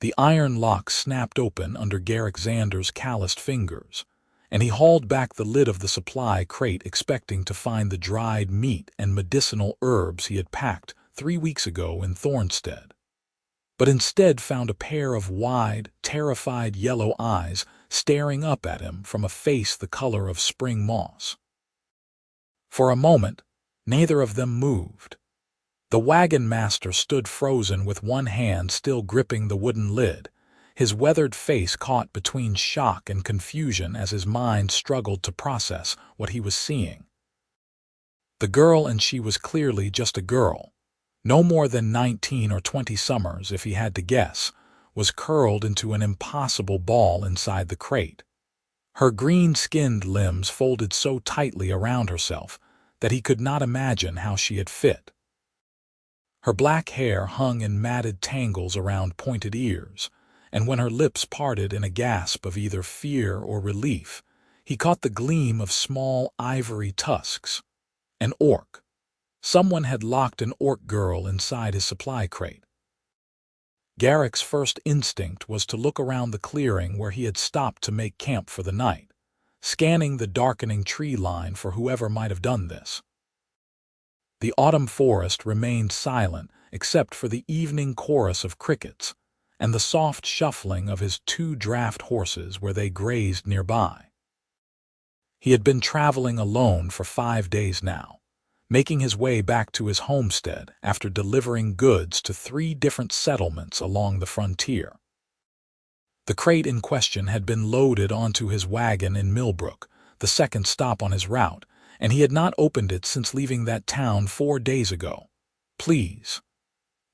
The iron lock snapped open under Garrick Xander's calloused fingers, and he hauled back the lid of the supply crate expecting to find the dried meat and medicinal herbs he had packed 3 weeks ago in Thornstead, but instead found a pair of wide, terrified yellow eyes staring up at him from a face the color of spring moss. For a moment, neither of them moved. The wagon master stood frozen with one hand still gripping the wooden lid, his weathered face caught between shock and confusion as his mind struggled to process what he was seeing. The girl, and she was clearly just a girl, no more than 19 or 20 summers if he had to guess, was curled into an impossible ball inside the crate. Her green-skinned limbs folded so tightly around herself that he could not imagine how she had fit. Her black hair hung in matted tangles around pointed ears, and when her lips parted in a gasp of either fear or relief, he caught the gleam of small ivory tusks. An orc. Someone had locked an orc girl inside his supply crate. Garrick's first instinct was to look around the clearing where he had stopped to make camp for the night, scanning the darkening tree line for whoever might have done this. The autumn forest remained silent except for the evening chorus of crickets and the soft shuffling of his 2 draft horses where they grazed nearby. He had been traveling alone for 5 days now, making his way back to his homestead after delivering goods to 3 different settlements along the frontier. The crate in question had been loaded onto his wagon in Millbrook, the second stop on his route, and he had not opened it since leaving that town 4 days ago. Please.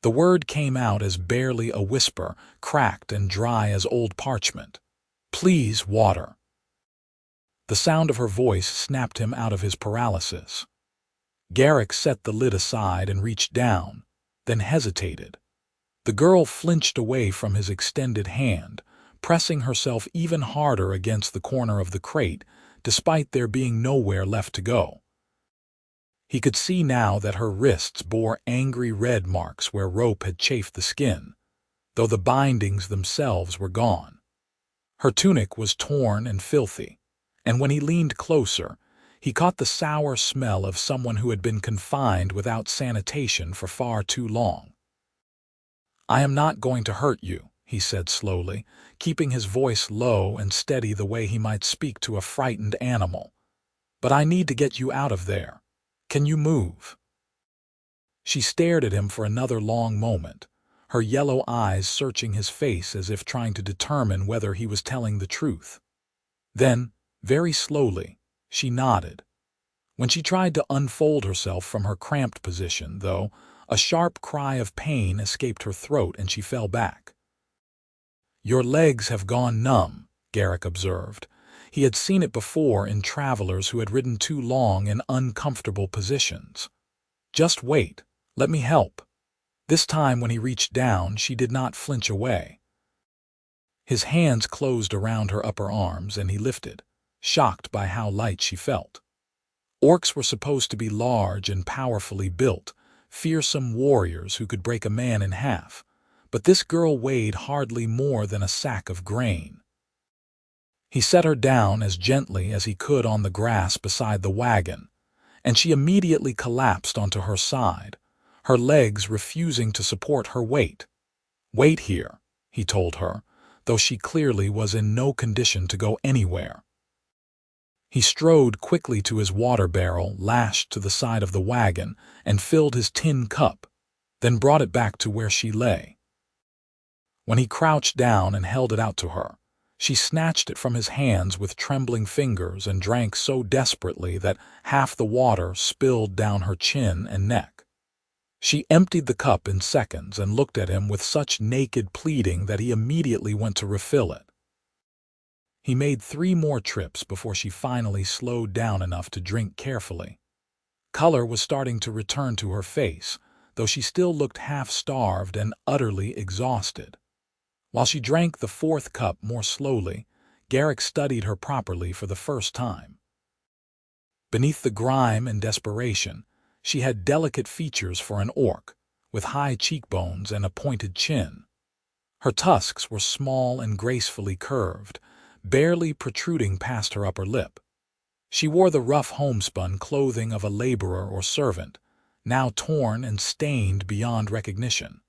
The word came out as barely a whisper, cracked and dry as old parchment. Please, water. The sound of her voice snapped him out of his paralysis. Garrick set the lid aside and reached down, then hesitated. The girl flinched away from his extended hand, pressing herself even harder against the corner of the crate, despite there being nowhere left to go. He could see now that her wrists bore angry red marks where rope had chafed the skin, though the bindings themselves were gone. Her tunic was torn and filthy, and when he leaned closer, he caught the sour smell of someone who had been confined without sanitation for far too long. "I am not going to hurt you," he said slowly, keeping his voice low and steady the way he might speak to a frightened animal. "But I need to get you out of there. Can you move?" She stared at him for another long moment, her yellow eyes searching his face as if trying to determine whether he was telling the truth. Then, very slowly, she nodded. When she tried to unfold herself from her cramped position, though, a sharp cry of pain escaped her throat and she fell back. "Your legs have gone numb," Garrick observed. He had seen it before in travelers who had ridden too long in uncomfortable positions. "Just wait. Let me help." This time when he reached down, she did not flinch away. His hands closed around her upper arms and he lifted, shocked by how light she felt. Orcs were supposed to be large and powerfully built, fearsome warriors who could break a man in half, but this girl weighed hardly more than a sack of grain. He set her down as gently as he could on the grass beside the wagon, and she immediately collapsed onto her side, her legs refusing to support her weight. "Wait here," he told her, though she clearly was in no condition to go anywhere. He strode quickly to his water barrel lashed to the side of the wagon and filled his tin cup, then brought it back to where she lay. When he crouched down and held it out to her, she snatched it from his hands with trembling fingers and drank so desperately that half the water spilled down her chin and neck. She emptied the cup in seconds and looked at him with such naked pleading that he immediately went to refill it. He made 3 more trips before she finally slowed down enough to drink carefully. Color was starting to return to her face, though she still looked half-starved and utterly exhausted. While she drank the 4th cup more slowly, Garrick studied her properly for the first time. Beneath the grime and desperation, she had delicate features for an orc, with high cheekbones and a pointed chin. Her tusks were small and gracefully curved, barely protruding past her upper lip. She wore the rough homespun clothing of a laborer or servant, now torn and stained beyond recognition.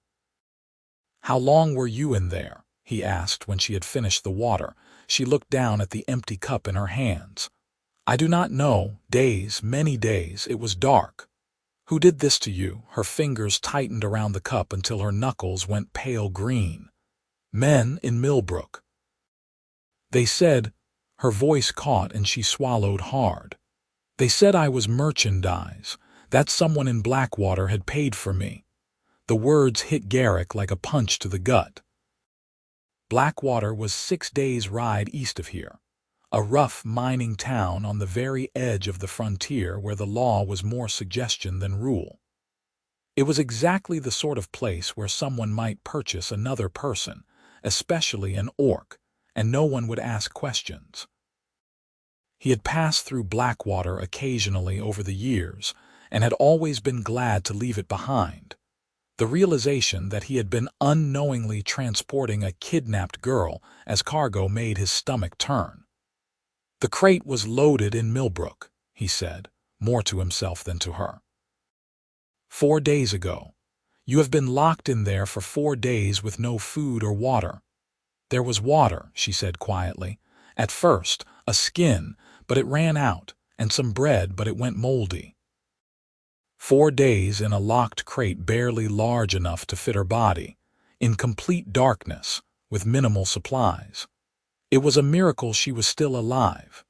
"How long were you in there?" he asked when she had finished the water. She looked down at the empty cup in her hands. "I do not know. Days, many days. It was dark." "Who did this to you?" Her fingers tightened around the cup until her knuckles went pale green. "Men in Millbrook. They said—" Her voice caught and she swallowed hard. "They said I was merchandise, that someone in Blackwater had paid for me." The words hit Garrick like a punch to the gut. Blackwater was 6 days' ride east of here, a rough mining town on the very edge of the frontier where the law was more suggestion than rule. It was exactly the sort of place where someone might purchase another person, especially an orc, and no one would ask questions. He had passed through Blackwater occasionally over the years and had always been glad to leave it behind. The realization that he had been unknowingly transporting a kidnapped girl as cargo made his stomach turn. "The crate was loaded in Millbrook," he said, more to himself than to her. "4 days ago. You have been locked in there for 4 days with no food or water." "There was water," she said quietly. "At first, a skin, but it ran out, and some bread, but it went moldy." 4 days in a locked crate barely large enough to fit her body, in complete darkness, with minimal supplies. It was a miracle she was still alive.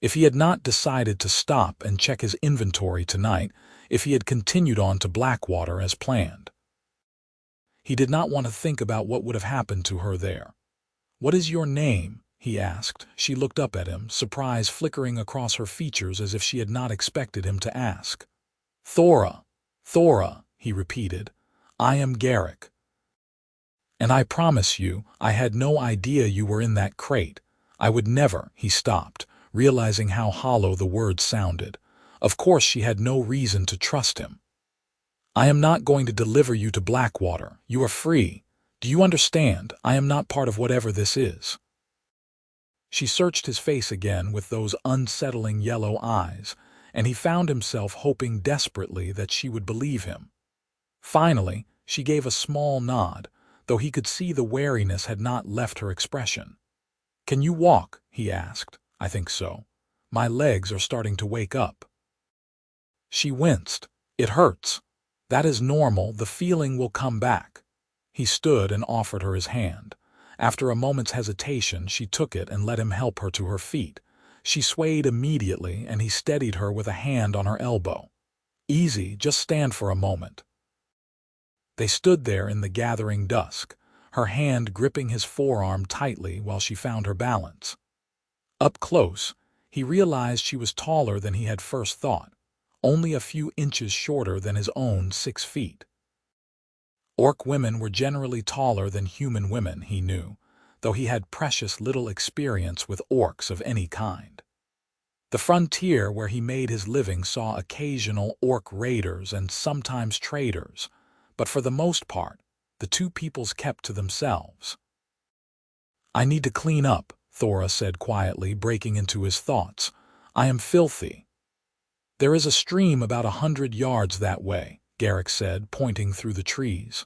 If he had not decided to stop and check his inventory tonight, if he had continued on to Blackwater as planned. He did not want to think about what would have happened to her there. "What is your name?" he asked. She looked up at him, surprise flickering across her features as if she had not expected him to ask. "Thora, Thora," he repeated. "I am Garrick. And I promise you, I had no idea you were in that crate. I would never—" He stopped, realizing how hollow the words sounded. Of course she had no reason to trust him. "I am not going to deliver you to Blackwater. You are free. Do you understand? I am not part of whatever this is." She searched his face again with those unsettling yellow eyes, and he found himself hoping desperately that she would believe him. Finally, she gave a small nod, though he could see the wariness had not left her expression. "Can you walk?" he asked. "I think so. My legs are starting to wake up." She winced. "It hurts." "That is normal. The feeling will come back." He stood and offered her his hand. After a moment's hesitation, she took it and let him help her to her feet. She swayed immediately, and he steadied her with a hand on her elbow. "Easy, just stand for a moment." They stood there in the gathering dusk, her hand gripping his forearm tightly while she found her balance. Up close, he realized she was taller than he had first thought, only a few inches shorter than his own 6 feet. Orc women were generally taller than human women, he knew, though he had precious little experience with orcs of any kind. The frontier where he made his living saw occasional orc raiders and sometimes traders, but for the most part, the two peoples kept to themselves. "I need to clean up," Thora said quietly, breaking into his thoughts. "I am filthy." "There is a stream about 100 yards that way," Garrick said, pointing through the trees.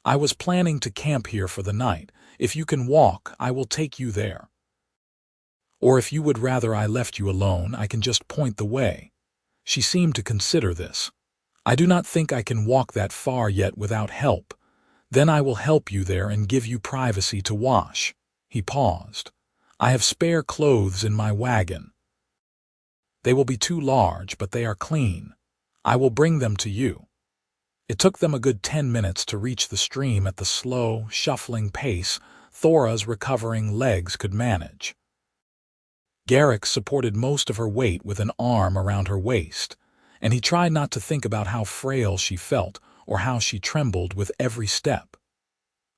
"I was planning to camp here for the night. If you can walk, I will take you there. Or if you would rather I left you alone, I can just point the way." She seemed to consider this. "I do not think I can walk that far yet without help. Then I will help you there and give you privacy to wash." He paused. "I have spare clothes in my wagon. They will be too large, but they are clean. I will bring them to you." It took them a good 10 minutes to reach the stream at the slow, shuffling pace Thora's recovering legs could manage. Garrick supported most of her weight with an arm around her waist, and he tried not to think about how frail she felt or how she trembled with every step.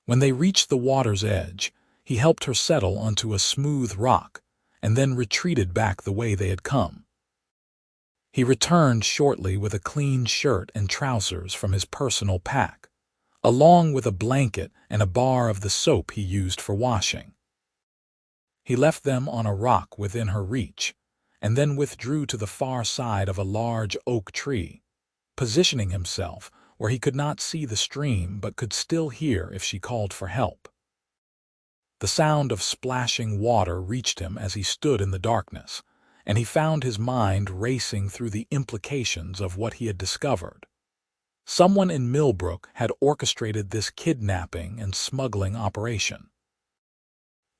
When they reached the water's edge, he helped her settle onto a smooth rock and then retreated back the way they had come. He returned shortly with a clean shirt and trousers from his personal pack, along with a blanket and a bar of the soap he used for washing. He left them on a rock within her reach, and then withdrew to the far side of a large oak tree, positioning himself where he could not see the stream but could still hear if she called for help. The sound of splashing water reached him as he stood in the darkness, and he found his mind racing through the implications of what he had discovered. Someone in Millbrook had orchestrated this kidnapping and smuggling operation.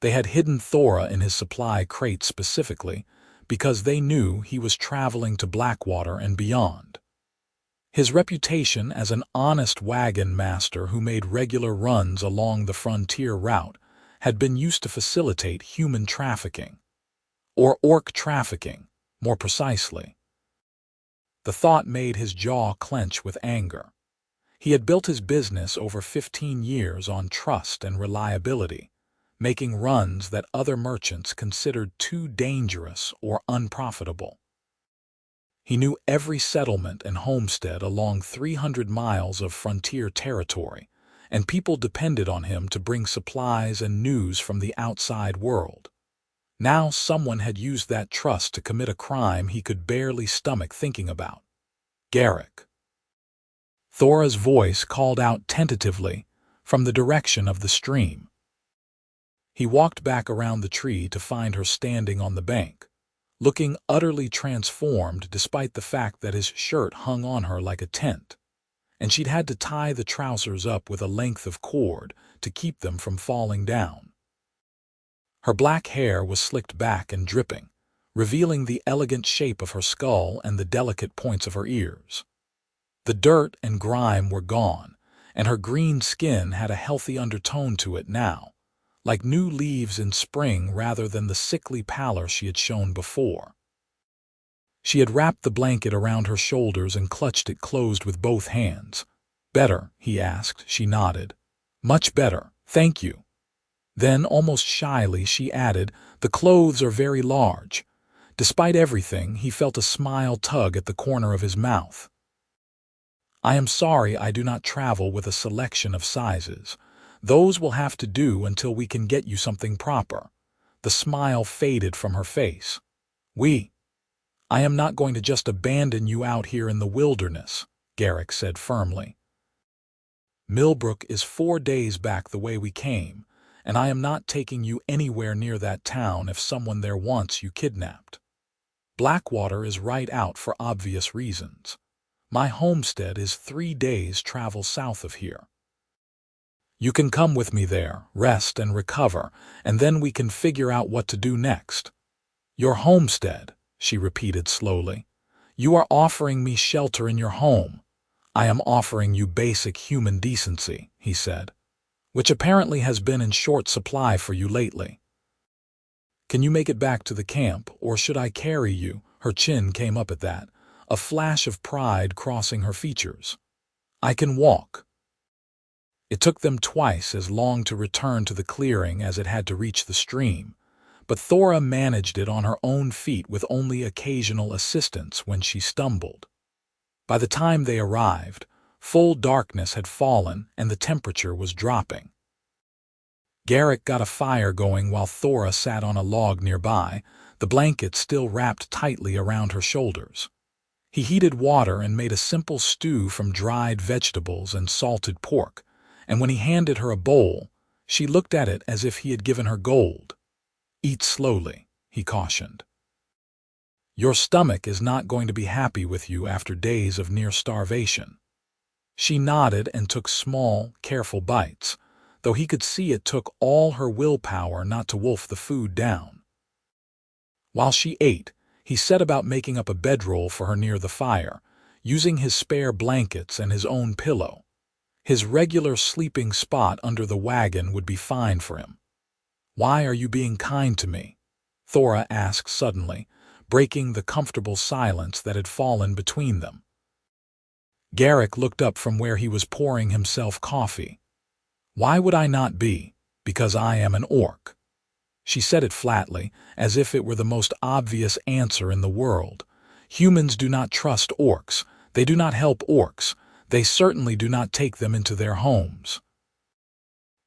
They had hidden Thora in his supply crate specifically because they knew he was traveling to Blackwater and beyond. His reputation as an honest wagon master who made regular runs along the frontier route had been used to facilitate human trafficking, or orc trafficking, more precisely. The thought made his jaw clench with anger. He had built his business over 15 years on trust and reliability, making runs that other merchants considered too dangerous or unprofitable. He knew every settlement and homestead along 300 miles of frontier territory, and people depended on him to bring supplies and news from the outside world. Now someone had used that trust to commit a crime he could barely stomach thinking about. Garrick. Thora's voice called out tentatively from the direction of the stream. He walked back around the tree to find her standing on the bank, looking utterly transformed despite the fact that his shirt hung on her like a tent, and she'd had to tie the trousers up with a length of cord to keep them from falling down. Her black hair was slicked back and dripping, revealing the elegant shape of her skull and the delicate points of her ears. The dirt and grime were gone, and her green skin had a healthy undertone to it now, like new leaves in spring rather than the sickly pallor she had shown before. She had wrapped the blanket around her shoulders and clutched it closed with both hands. "Better?" he asked. She nodded. "Much better, thank you." Then, almost shyly, she added, "The clothes are very large." Despite everything, he felt a smile tug at the corner of his mouth. "I am sorry I do not travel with a selection of sizes. Those will have to do until we can get you something proper." The smile faded from her face. I am not going to just abandon you out here in the wilderness," Garrick said firmly. "Millbrook is 4 days back the way we came, and I am not taking you anywhere near that town if someone there wants you kidnapped. Blackwater is right out for obvious reasons. My homestead is 3 days' travel south of here. You can come with me there, rest and recover, and then we can figure out what to do next." "Your homestead," she repeated slowly. "You are offering me shelter in your home." "I am offering you basic human decency," he said, "which apparently has been in short supply for you lately. Can you make it back to the camp, or should I carry you?" Her chin came up at that, a flash of pride crossing her features. "I can walk." It took them twice as long to return to the clearing as it had to reach the stream, but Thora managed it on her own feet with only occasional assistance when she stumbled. By the time they arrived, full darkness had fallen and the temperature was dropping. Garrick got a fire going while Thora sat on a log nearby, the blanket still wrapped tightly around her shoulders. He heated water and made a simple stew from dried vegetables and salted pork, and when he handed her a bowl, she looked at it as if he had given her gold. "Eat slowly," he cautioned. "Your stomach is not going to be happy with you after days of near starvation." She nodded and took small, careful bites, though he could see it took all her willpower not to wolf the food down. While she ate, he set about making up a bedroll for her near the fire, using his spare blankets and his own pillow. His regular sleeping spot under the wagon would be fine for him. "Why are you being kind to me?" Thora asked suddenly, breaking the comfortable silence that had fallen between them. Garrick looked up from where he was pouring himself coffee. "Why would I not be? Because I am an orc." She said it flatly, as if it were the most obvious answer in the world. Humans do not trust orcs. They do not help orcs. They certainly do not take them into their homes.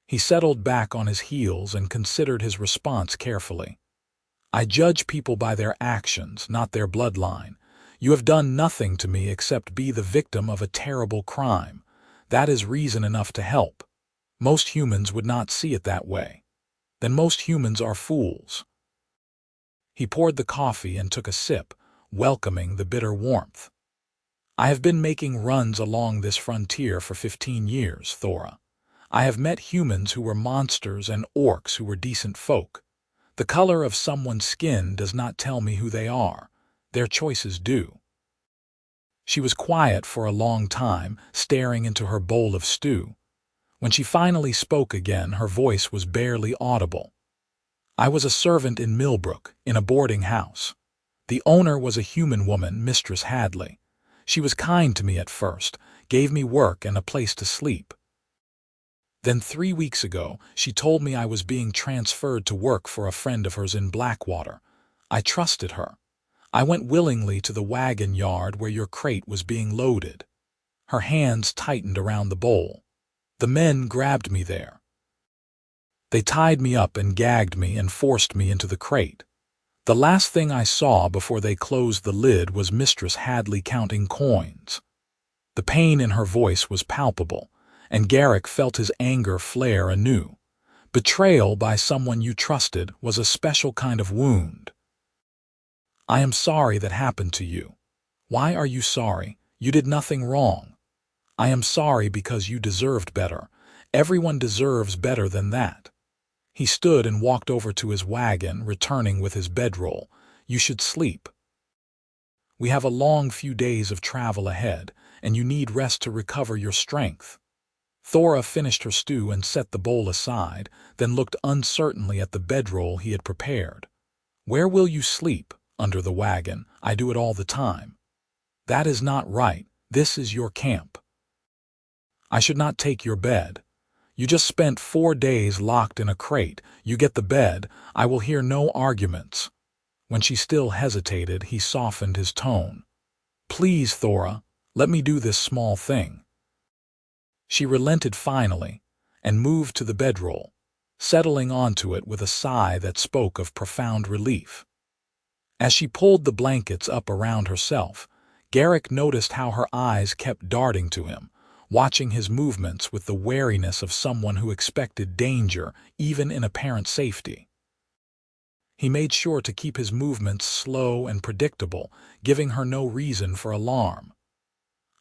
He settled back on his heels and considered his response carefully. I judge people by their actions, not their bloodline. You have done nothing to me except be the victim of a terrible crime. That is reason enough to help. Most humans would not see it that way. Then most humans are fools. He poured the coffee and took a sip, welcoming the bitter warmth. I have been making runs along this frontier for 15 years, Thora. I have met humans who were monsters and orcs who were decent folk. The color of someone's skin does not tell me who they are. Their choices do. She was quiet for a long time, staring into her bowl of stew. When she finally spoke again, her voice was barely audible. I was a servant in Millbrook, in a boarding house. The owner was a human woman, Mistress Hadley. She was kind to me at first, gave me work and a place to sleep. Then 3 weeks ago, she told me I was being transferred to work for a friend of hers in Blackwater. I trusted her. I went willingly to the wagon yard where your crate was being loaded. Her hands tightened around the bowl. The men grabbed me there. They tied me up and gagged me and forced me into the crate. The last thing I saw before they closed the lid was Mistress Hadley counting coins. The pain in her voice was palpable, and Garrick felt his anger flare anew. Betrayal by someone you trusted was a special kind of wound. I am sorry that happened to you. Why are you sorry? You did nothing wrong. I am sorry because you deserved better. Everyone deserves better than that. He stood and walked over to his wagon, returning with his bedroll. You should sleep. We have a long few days of travel ahead, and you need rest to recover your strength. Thora finished her stew and set the bowl aside, then looked uncertainly at the bedroll he had prepared. Where will you sleep? Under the wagon. I do it all the time. That is not right. This is your camp. I should not take your bed. You just spent 4 days locked in a crate. You get the bed. I will hear no arguments. When she still hesitated, he softened his tone. Please, Thora, let me do this small thing. She relented finally and moved to the bedroll, settling onto it with a sigh that spoke of profound relief. As she pulled the blankets up around herself, Garrick noticed how her eyes kept darting to him, watching his movements with the wariness of someone who expected danger even in apparent safety. He made sure to keep his movements slow and predictable, giving her no reason for alarm.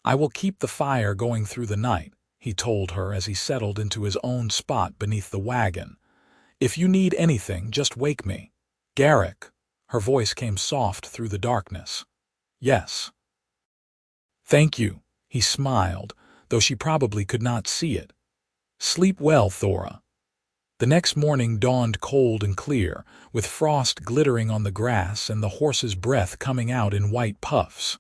I will keep the fire going through the night, he told her as he settled into his own spot beneath the wagon. If you need anything, just wake me. Garrick. Her voice came soft through the darkness. Yes. Thank you, he smiled, though she probably could not see it. Sleep well, Thora. The next morning dawned cold and clear, with frost glittering on the grass and the horse's breath coming out in white puffs.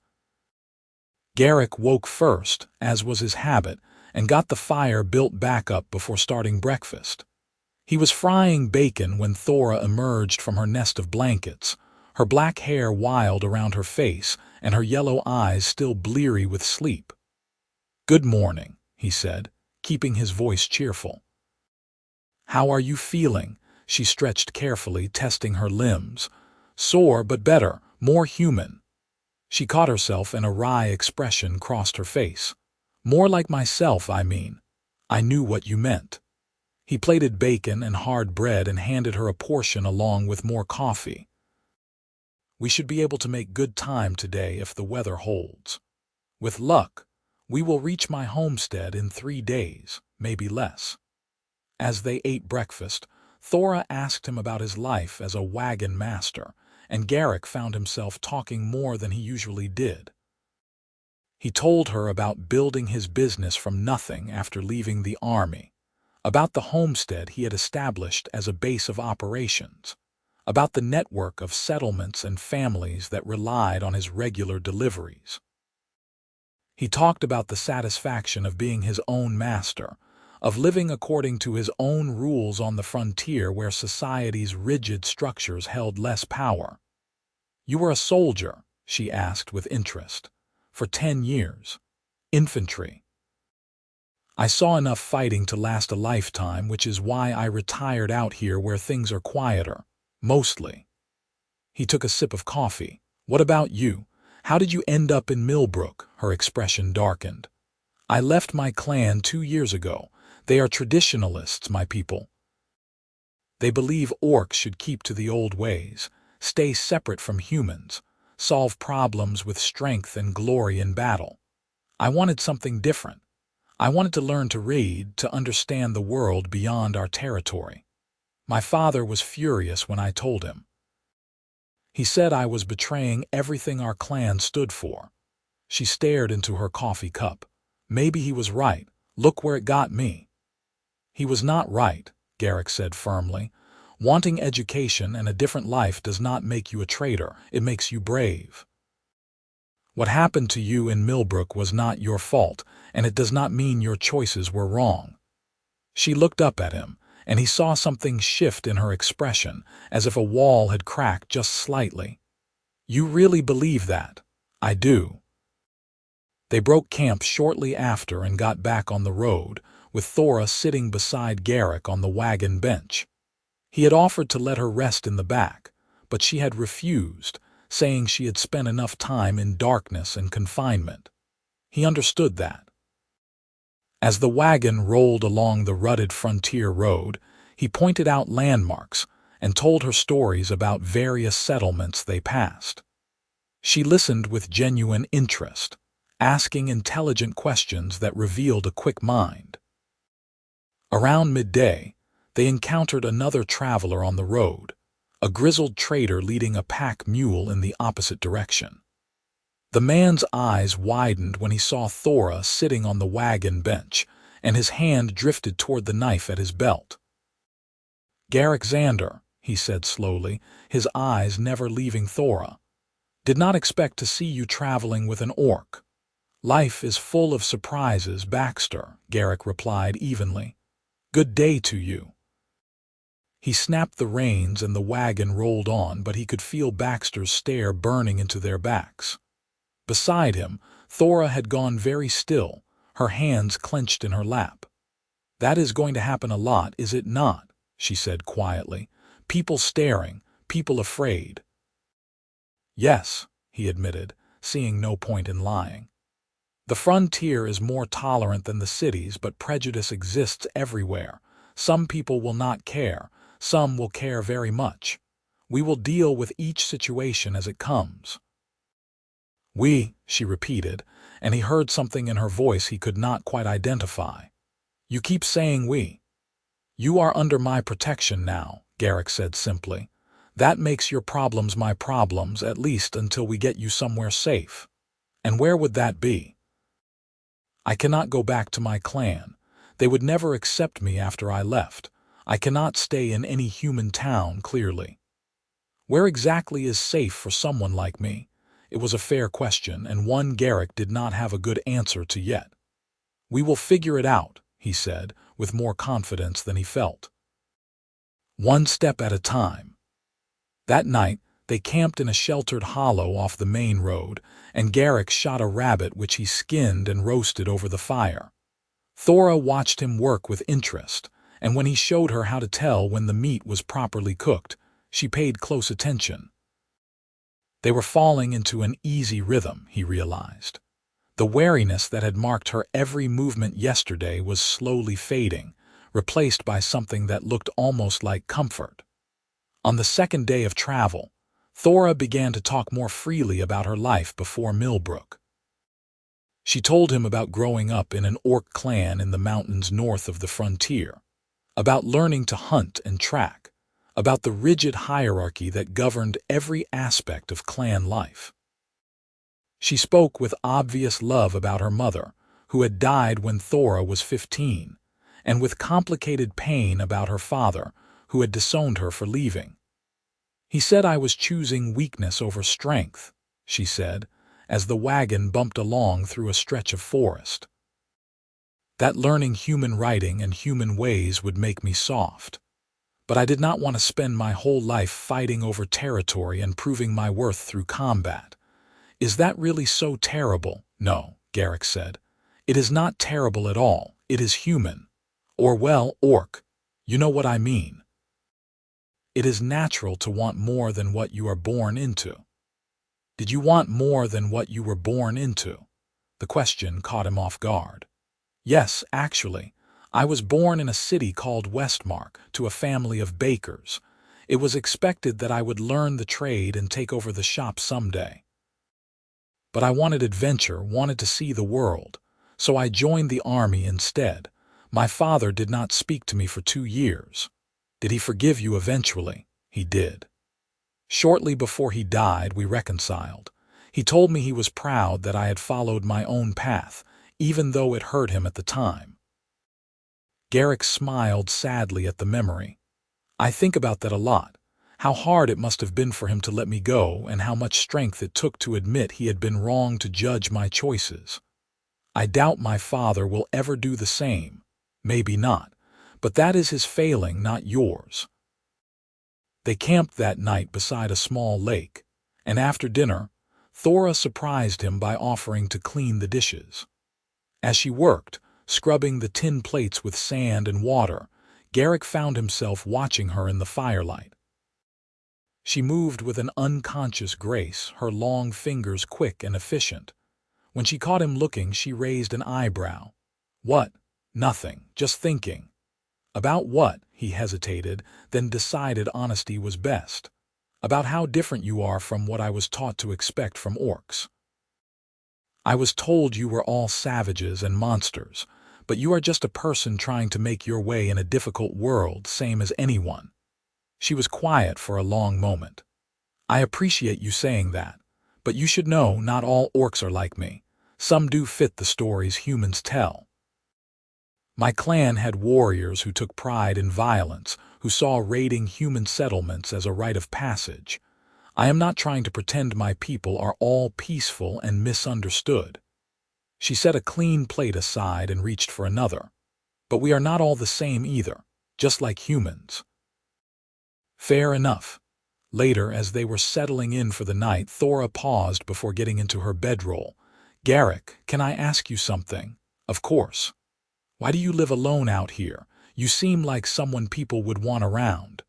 Garrick woke first, as was his habit, and got the fire built back up before starting breakfast. He was frying bacon when Thora emerged from her nest of blankets, her black hair wild around her face and her yellow eyes still bleary with sleep. Good morning, he said, keeping his voice cheerful. How are you feeling? She stretched carefully, testing her limbs. Sore, but better, more human. She caught herself and a wry expression crossed her face. More like myself, I mean. I knew what you meant. He plated bacon and hard bread and handed her a portion along with more coffee. We should be able to make good time today if the weather holds. With luck, we will reach my homestead in 3 days, maybe less. As they ate breakfast, Thora asked him about his life as a wagon master, and Garrick found himself talking more than he usually did. He told her about building his business from nothing after leaving the army, about the homestead he had established as a base of operations, about the network of settlements and families that relied on his regular deliveries. He talked about the satisfaction of being his own master, of living according to his own rules on the frontier where society's rigid structures held less power. You were a soldier, she asked with interest. For 10 years. Infantry. I saw enough fighting to last a lifetime, which is why I retired out here where things are quieter. Mostly." He took a sip of coffee. "What about you? How did you end up in Millbrook?" Her expression darkened. "I left my clan 2 years ago. They are traditionalists, my people. They believe orcs should keep to the old ways, stay separate from humans, solve problems with strength and glory in battle. I wanted something different. I wanted to learn to read, to understand the world beyond our territory. My father was furious when I told him. He said I was betraying everything our clan stood for." She stared into her coffee cup. "Maybe he was right. Look where it got me." "He was not right," Garrick said firmly. "Wanting education and a different life does not make you a traitor. It makes you brave. What happened to you in Millbrook was not your fault, and it does not mean your choices were wrong." She looked up at him, and he saw something shift in her expression, as if a wall had cracked just slightly. "You really believe that?" "I do." They broke camp shortly after and got back on the road, with Thora sitting beside Garrick on the wagon bench. He had offered to let her rest in the back, but she had refused, saying she had spent enough time in darkness and confinement. He understood that. As the wagon rolled along the rutted frontier road, he pointed out landmarks and told her stories about various settlements they passed. She listened with genuine interest, asking intelligent questions that revealed a quick mind. Around midday, they encountered another traveler on the road, a grizzled trader leading a pack mule in the opposite direction. The man's eyes widened when he saw Thora sitting on the wagon bench, and his hand drifted toward the knife at his belt. "Garrick Xander," he said slowly, his eyes never leaving Thora. "Did not expect to see you traveling with an orc." "Life is full of surprises, Baxter," Garrick replied evenly. "Good day to you." He snapped the reins and the wagon rolled on, but he could feel Baxter's stare burning into their backs. Beside him, Thora had gone very still, her hands clenched in her lap. "That is going to happen a lot, is it not?" she said quietly. "People staring, people afraid." "Yes," he admitted, seeing no point in lying. "The frontier is more tolerant than the cities, but prejudice exists everywhere. Some people will not care, some will care very much. We will deal with each situation as it comes." She repeated, and he heard something in her voice he could not quite identify. "You keep saying we." "You are under my protection now," Garrick said simply. "That makes your problems my problems, at least until we get you somewhere safe." "And where would that be?" "I cannot go back to my clan. They would never accept me after I left. I cannot stay in any human town, clearly." "Where exactly is safe for someone like me?" It was a fair question, and one Garrick did not have a good answer to yet. "We will figure it out," he said, with more confidence than he felt. "One step at a time." That night, they camped in a sheltered hollow off the main road, and Garrick shot a rabbit which he skinned and roasted over the fire. Thora watched him work with interest, and when he showed her how to tell when the meat was properly cooked, she paid close attention. They were falling into an easy rhythm, he realized. The wariness that had marked her every movement yesterday was slowly fading, replaced by something that looked almost like comfort. On the second day of travel, Thora began to talk more freely about her life before Millbrook. She told him about growing up in an orc clan in the mountains north of the frontier, about learning to hunt and track, about the rigid hierarchy that governed every aspect of clan life. She spoke with obvious love about her mother, who had died when Thora was 15, and with complicated pain about her father, who had disowned her for leaving. "He said I was choosing weakness over strength," she said, as the wagon bumped along through a stretch of forest. "That learning human writing and human ways would make me soft. But I did not want to spend my whole life fighting over territory and proving my worth through combat." "Is that really so terrible?" "No," Garrick said. "It is not terrible at all. It is human. Or, well, orc. You know what I mean. It is natural to want more than what you are born into. Did you want more than what you were born into? The question caught him off guard. Yes, actually. I was born in a city called Westmark to a family of bakers. It was expected that I would learn the trade and take over the shop someday. But I wanted adventure, wanted to see the world. So I joined the army instead. My father did not speak to me for 2 years. Did he forgive you eventually? He did. Shortly before he died, we reconciled. He told me he was proud that I had followed my own path, even though it hurt him at the time. Garrick smiled sadly at the memory. I think about that a lot. How hard it must have been for him to let me go, and how much strength it took to admit he had been wrong to judge my choices. I doubt my father will ever do the same. Maybe not. But that is his failing, not yours. They camped that night beside a small lake, and after dinner, Thora surprised him by offering to clean the dishes. As she worked, scrubbing the tin plates with sand and water, Garrick found himself watching her in the firelight. She moved with an unconscious grace, her long fingers quick and efficient. When she caught him looking, she raised an eyebrow. What? Nothing, just thinking. About what? He hesitated, then decided honesty was best. About how different you are from what I was taught to expect from orcs. I was told you were all savages and monsters, but you are just a person trying to make your way in a difficult world, same as anyone. She was quiet for a long moment. I appreciate you saying that, but you should know not all orcs are like me. Some do fit the stories humans tell. My clan had warriors who took pride in violence, who saw raiding human settlements as a rite of passage. I am not trying to pretend my people are all peaceful and misunderstood. She set a clean plate aside and reached for another. But we are not all the same either, just like humans. Fair enough. Later, as they were settling in for the night, Thora paused before getting into her bedroll. Garrick, can I ask you something? Of course. Why do you live alone out here? You seem like someone people would want around.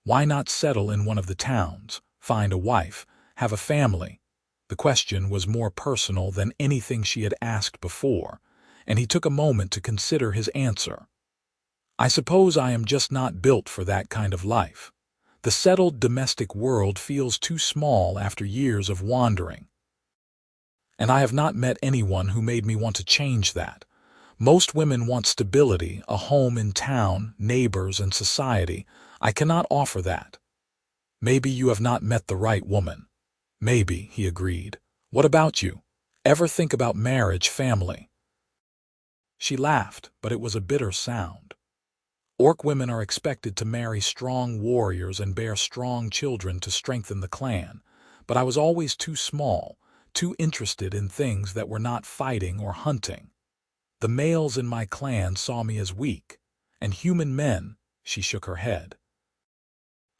Why not settle in one of the towns, find a wife, have a family? The question was more personal than anything she had asked before, and he took a moment to consider his answer. I suppose I am just not built for that kind of life. The settled domestic world feels too small after years of wandering. And I have not met anyone who made me want to change that. Most women want stability, a home in town, neighbors, and society. I cannot offer that. Maybe you have not met the right woman. Maybe, he agreed. What about you? Ever think about marriage, family? She laughed, but it was a bitter sound. Orc women are expected to marry strong warriors and bear strong children to strengthen the clan, but I was always too small, too interested in things that were not fighting or hunting. The males in my clan saw me as weak, and human men, she shook her head.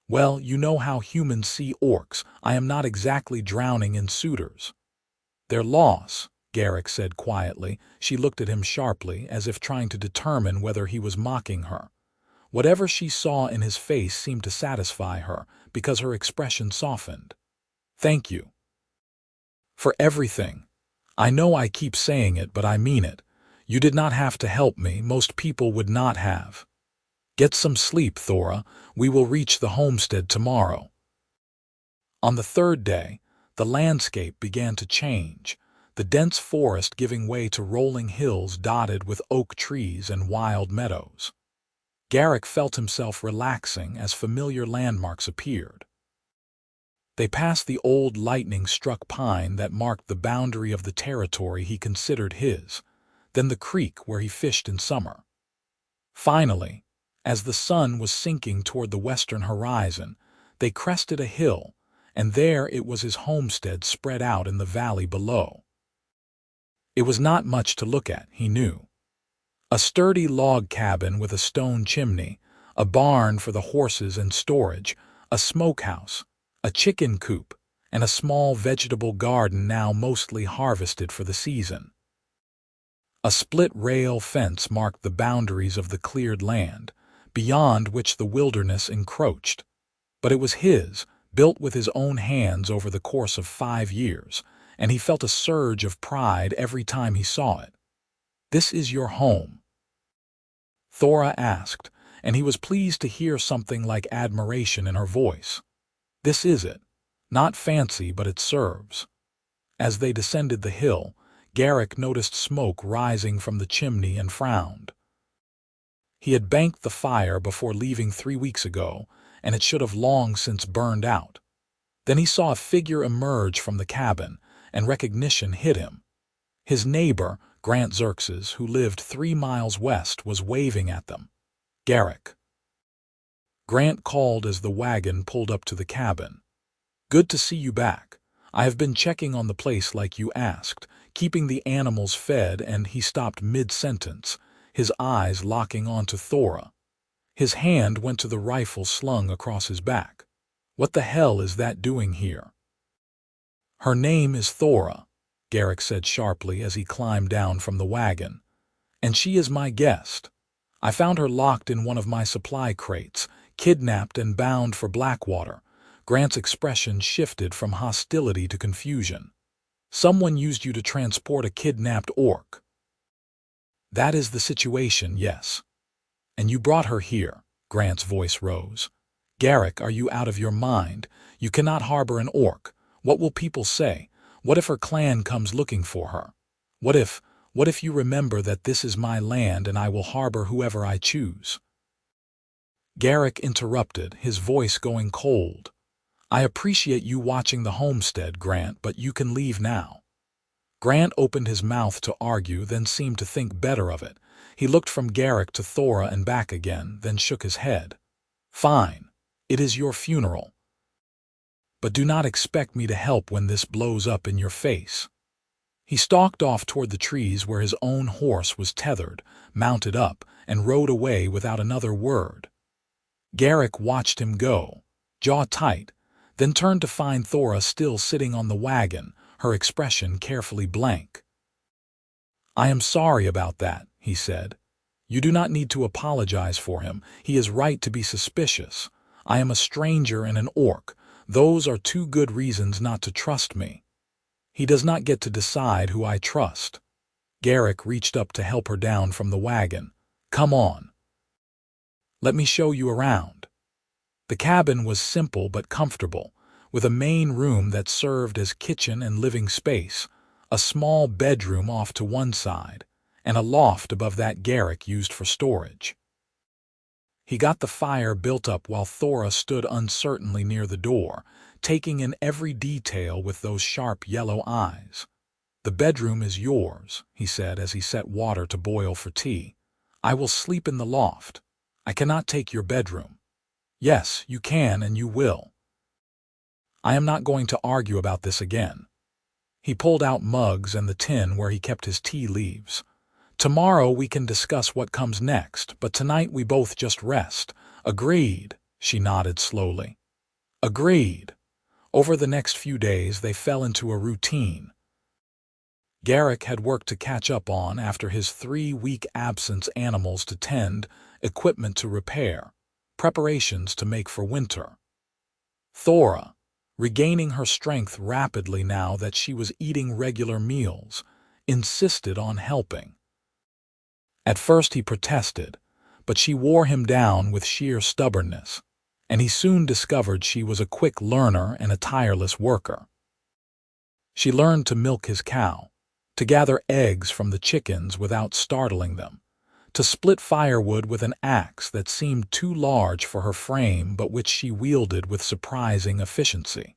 Well, you know how humans see orcs. I am not exactly drowning in suitors. Their loss, Garrick said quietly. She looked at him sharply, as if trying to determine whether he was mocking her. Whatever she saw in his face seemed to satisfy her, because her expression softened. Thank you. For everything. I know I keep saying it, but I mean it. You did not have to help me. Most people would not have. Get some sleep, Thora. We will reach the homestead tomorrow. On the third day, the landscape began to change, the dense forest giving way to rolling hills dotted with oak trees and wild meadows. Garrick felt himself relaxing as familiar landmarks appeared. They passed the old lightning-struck pine that marked the boundary of the territory he considered his, then the creek where he fished in summer. Finally, as the sun was sinking toward the western horizon, they crested a hill, and there it was his homestead spread out in the valley below. It was not much to look at, he knew. A sturdy log cabin with a stone chimney, a barn for the horses and storage, a smokehouse, a chicken coop, and a small vegetable garden now mostly harvested for the season. A split-rail fence marked the boundaries of the cleared land, beyond which the wilderness encroached. But it was his, built with his own hands over the course of 5 years, and he felt a surge of pride every time he saw it. "This is your home?" Thora asked, and he was pleased to hear something like admiration in her voice. "This is it. Not fancy, but it serves." As they descended the hill, Garrick noticed smoke rising from the chimney and frowned. He had banked the fire before leaving 3 weeks ago, and it should have long since burned out. Then he saw a figure emerge from the cabin, and recognition hit him. His neighbor, Grant Xerxes, who lived 3 miles west, was waving at them. "Garrick." Grant called as the wagon pulled up to the cabin. "Good to see you back. I have been checking on the place like you asked, keeping the animals fed," and he stopped mid-sentence, his eyes locking onto Thora. His hand went to the rifle slung across his back. "What the hell is that doing here?" "Her name is Thora," Garrick said sharply as he climbed down from the wagon. "And she is my guest. I found her locked in one of my supply crates, kidnapped and bound for Blackwater." Grant's expression shifted from hostility to confusion. "Someone used you to transport a kidnapped orc." "That is the situation, yes." "And you brought her here." Grant's voice rose. "Garrick, are you out of your mind? You cannot harbor an orc. What will people say? What if her clan comes looking for her? What if you remember that this is my land and I will harbor whoever I choose?" Garrick interrupted, his voice going cold. "I appreciate you watching the homestead, Grant, but you can leave now." Grant opened his mouth to argue, then seemed to think better of it. He looked from Garrick to Thora and back again, then shook his head. "Fine. It is your funeral. But do not expect me to help when this blows up in your face." He stalked off toward the trees where his own horse was tethered, mounted up, and rode away without another word. Garrick watched him go, jaw tight, then turned to find Thora still sitting on the wagon, her expression carefully blank. "I am sorry about that," he said. "You do not need to apologize for him. He is right to be suspicious. I am a stranger and an orc. Those are 2 good reasons not to trust me. He does not get to decide who I trust." Garrick reached up to help her down from the wagon. "Come on. Let me show you around." The cabin was simple but comfortable, with a main room that served as kitchen and living space, a small bedroom off to one side, and a loft above that Garrick used for storage. He got the fire built up while Thora stood uncertainly near the door, taking in every detail with those sharp yellow eyes. "The bedroom is yours," he said as he set water to boil for tea. "I will sleep in the loft. I cannot take your bedroom." "Yes, you can and you will." "I am not going to argue about this again." He pulled out mugs and the tin where he kept his tea leaves. "Tomorrow we can discuss what comes next, but tonight we both just rest." "Agreed," she nodded slowly. "Agreed." Over the next few days they fell into a routine. Garrick had work to catch up on after his 3-week absence, animals to tend, equipment to repair, preparations to make for winter. Thora, regaining her strength rapidly now that she was eating regular meals, insisted on helping. At first he protested, but she wore him down with sheer stubbornness, and he soon discovered she was a quick learner and a tireless worker. She learned to milk his cow, to gather eggs from the chickens without startling them, to split firewood with an axe that seemed too large for her frame but which she wielded with surprising efficiency.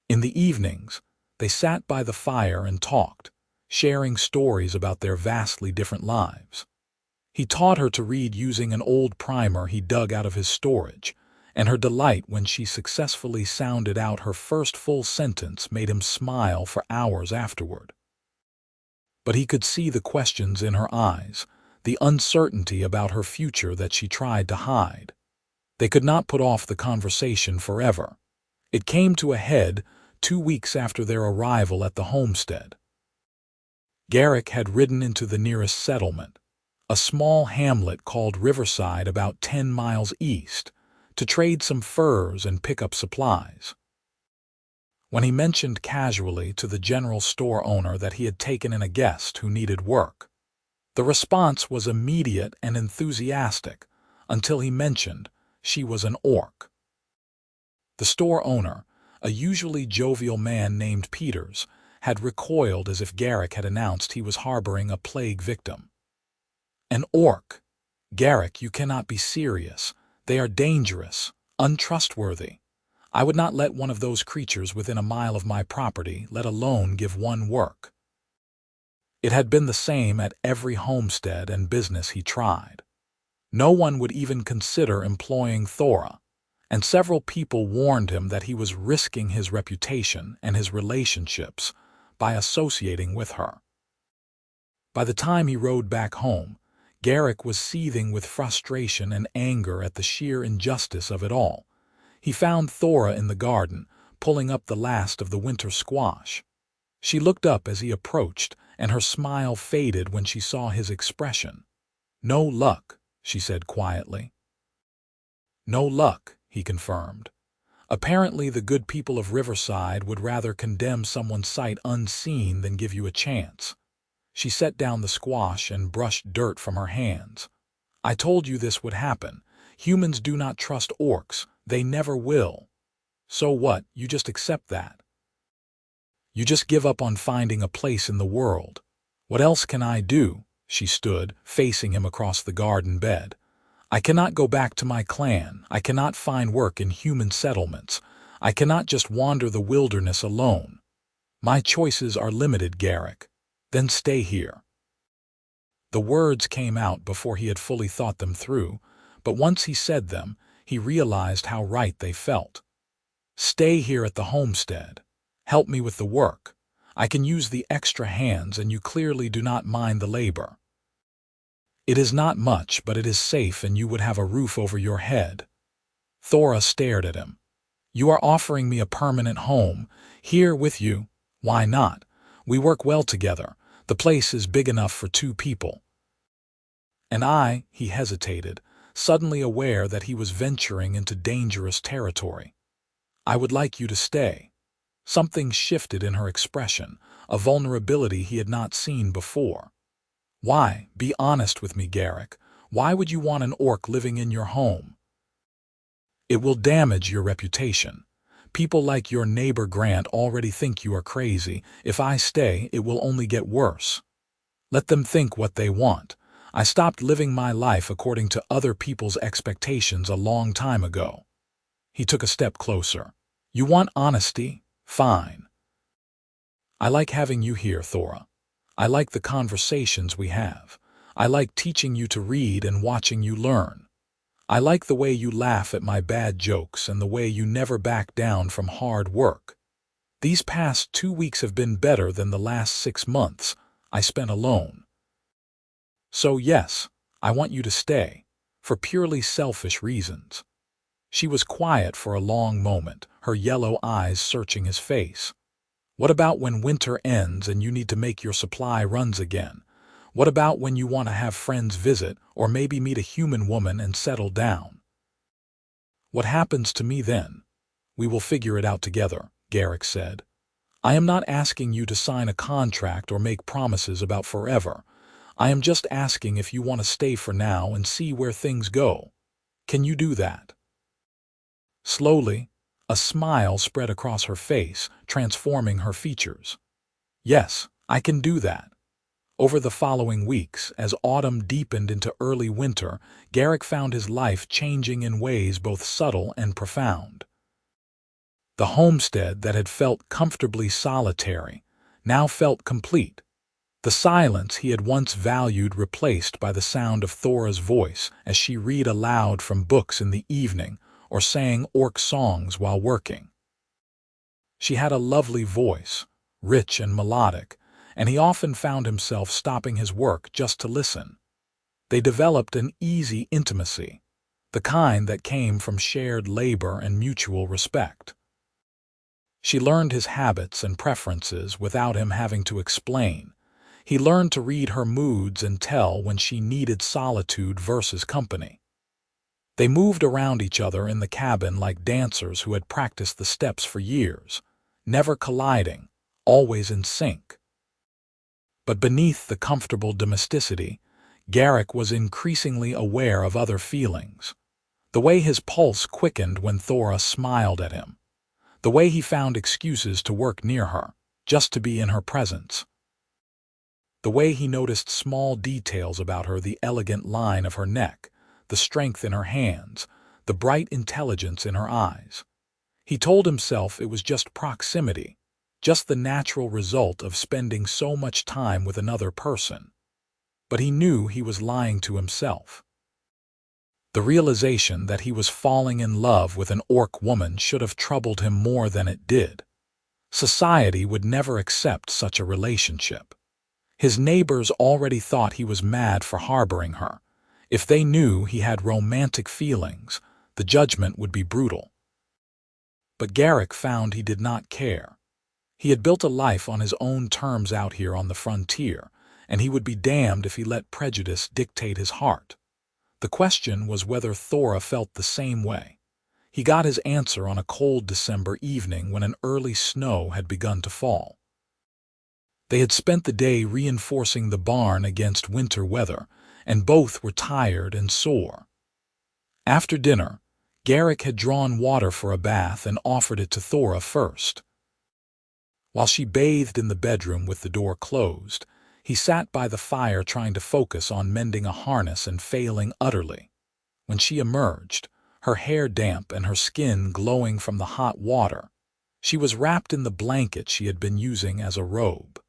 In the evenings, they sat by the fire and talked, sharing stories about their vastly different lives. He taught her to read using an old primer he dug out of his storage, and her delight when she successfully sounded out her first full sentence made him smile for hours afterward. But he could see the questions in her eyes, the uncertainty about her future that she tried to hide. They could not put off the conversation forever. It came to a head 2 weeks after their arrival at the homestead. Garrick had ridden into the nearest settlement, a small hamlet called Riverside about 10 miles east, to trade some furs and pick up supplies. When he mentioned casually to the general store owner that he had taken in a guest who needed work, the response was immediate and enthusiastic until he mentioned she was an orc. The store owner, a usually jovial man named Peters, had recoiled as if Garrick had announced he was harboring a plague victim. An orc? Garrick, you cannot be serious. They are dangerous, untrustworthy. I would not let one of those creatures within a mile of my property, let alone give one work. It had been the same at every homestead and business he tried. No one would even consider employing Thora, and several people warned him that he was risking his reputation and his relationships by associating with her. By the time he rode back home, Garrick was seething with frustration and anger at the sheer injustice of it all. He found Thora in the garden, pulling up the last of the winter squash. She looked up as he approached, and her smile faded when she saw his expression. "No luck," she said quietly. "No luck," he confirmed. "Apparently the good people of Riverside would rather condemn someone sight unseen than give you a chance." She set down the squash and brushed dirt from her hands. "I told you this would happen. Humans do not trust orcs. They never will. So what? You just accept that. You just give up on finding a place in the world. What else can I do?" She stood, facing him across the garden bed. "I cannot go back to my clan. I cannot find work in human settlements. I cannot just wander the wilderness alone. My choices are limited, Garrick. Then stay here." The words came out before he had fully thought them through, but once he said them, he realized how right they felt. "Stay here at the homestead. Help me with the work. I can use the extra hands, and you clearly do not mind the labor. It is not much, but it is safe, and you would have a roof over your head." Thora stared at him. "You are offering me a permanent home. Here with you? Why not? We work well together. The place is big enough for 2 people. And he hesitated, suddenly aware that he was venturing into dangerous territory. "I would like you to stay." Something shifted in her expression, a vulnerability he had not seen before. "Why? Be honest with me, Garrick. Why would you want an orc living in your home?" "It will damage your reputation. People like your neighbor Grant already think you are crazy. If I stay, it will only get worse. Let them think what they want. I stopped living my life according to other people's expectations a long time ago." He took a step closer. "You want honesty? Fine. I like having you here, Thora. I like the conversations we have. I like teaching you to read and watching you learn. I like the way you laugh at my bad jokes and the way you never back down from hard work. These past 2 weeks have been better than the last 6 months I spent alone. So yes, I want you to stay, for purely selfish reasons." She was quiet for a long moment, her yellow eyes searching his face. "What about when winter ends and you need to make your supply runs again? What about when you want to have friends visit or maybe meet a human woman and settle down? What happens to me then? We will figure it out together," Garrick said. "I am not asking you to sign a contract or make promises about forever. I am just asking if you want to stay for now and see where things go. Can you do that?" Slowly, a smile spread across her face, transforming her features. "Yes, I can do that." Over the following weeks, as autumn deepened into early winter, Garrick found his life changing in ways both subtle and profound. The homestead that had felt comfortably solitary now felt complete. The silence he had once valued replaced by the sound of Thora's voice as she read aloud from books in the evening or sang orc songs while working. She had a lovely voice, rich and melodic, and he often found himself stopping his work just to listen. They developed an easy intimacy, the kind that came from shared labor and mutual respect. She learned his habits and preferences without him having to explain. He learned to read her moods and tell when she needed solitude versus company. They moved around each other in the cabin like dancers who had practiced the steps for years, never colliding, always in sync. But beneath the comfortable domesticity, Garrick was increasingly aware of other feelings. The way his pulse quickened when Thora smiled at him. The way he found excuses to work near her, just to be in her presence. The way he noticed small details about her, the elegant line of her neck, the strength in her hands, the bright intelligence in her eyes. He told himself it was just proximity, just the natural result of spending so much time with another person. But he knew he was lying to himself. The realization that he was falling in love with an orc woman should have troubled him more than it did. Society would never accept such a relationship. His neighbors already thought he was mad for harboring her. If they knew he had romantic feelings, the judgment would be brutal. But Garrick found he did not care. He had built a life on his own terms out here on the frontier, and he would be damned if he let prejudice dictate his heart. The question was whether Thora felt the same way. He got his answer on a cold December evening when an early snow had begun to fall. They had spent the day reinforcing the barn against winter weather, and both were tired and sore. After dinner, Garrick had drawn water for a bath and offered it to Thora first. While she bathed in the bedroom with the door closed, he sat by the fire trying to focus on mending a harness and failing utterly. When she emerged, her hair damp and her skin glowing from the hot water, she was wrapped in the blanket she had been using as a robe.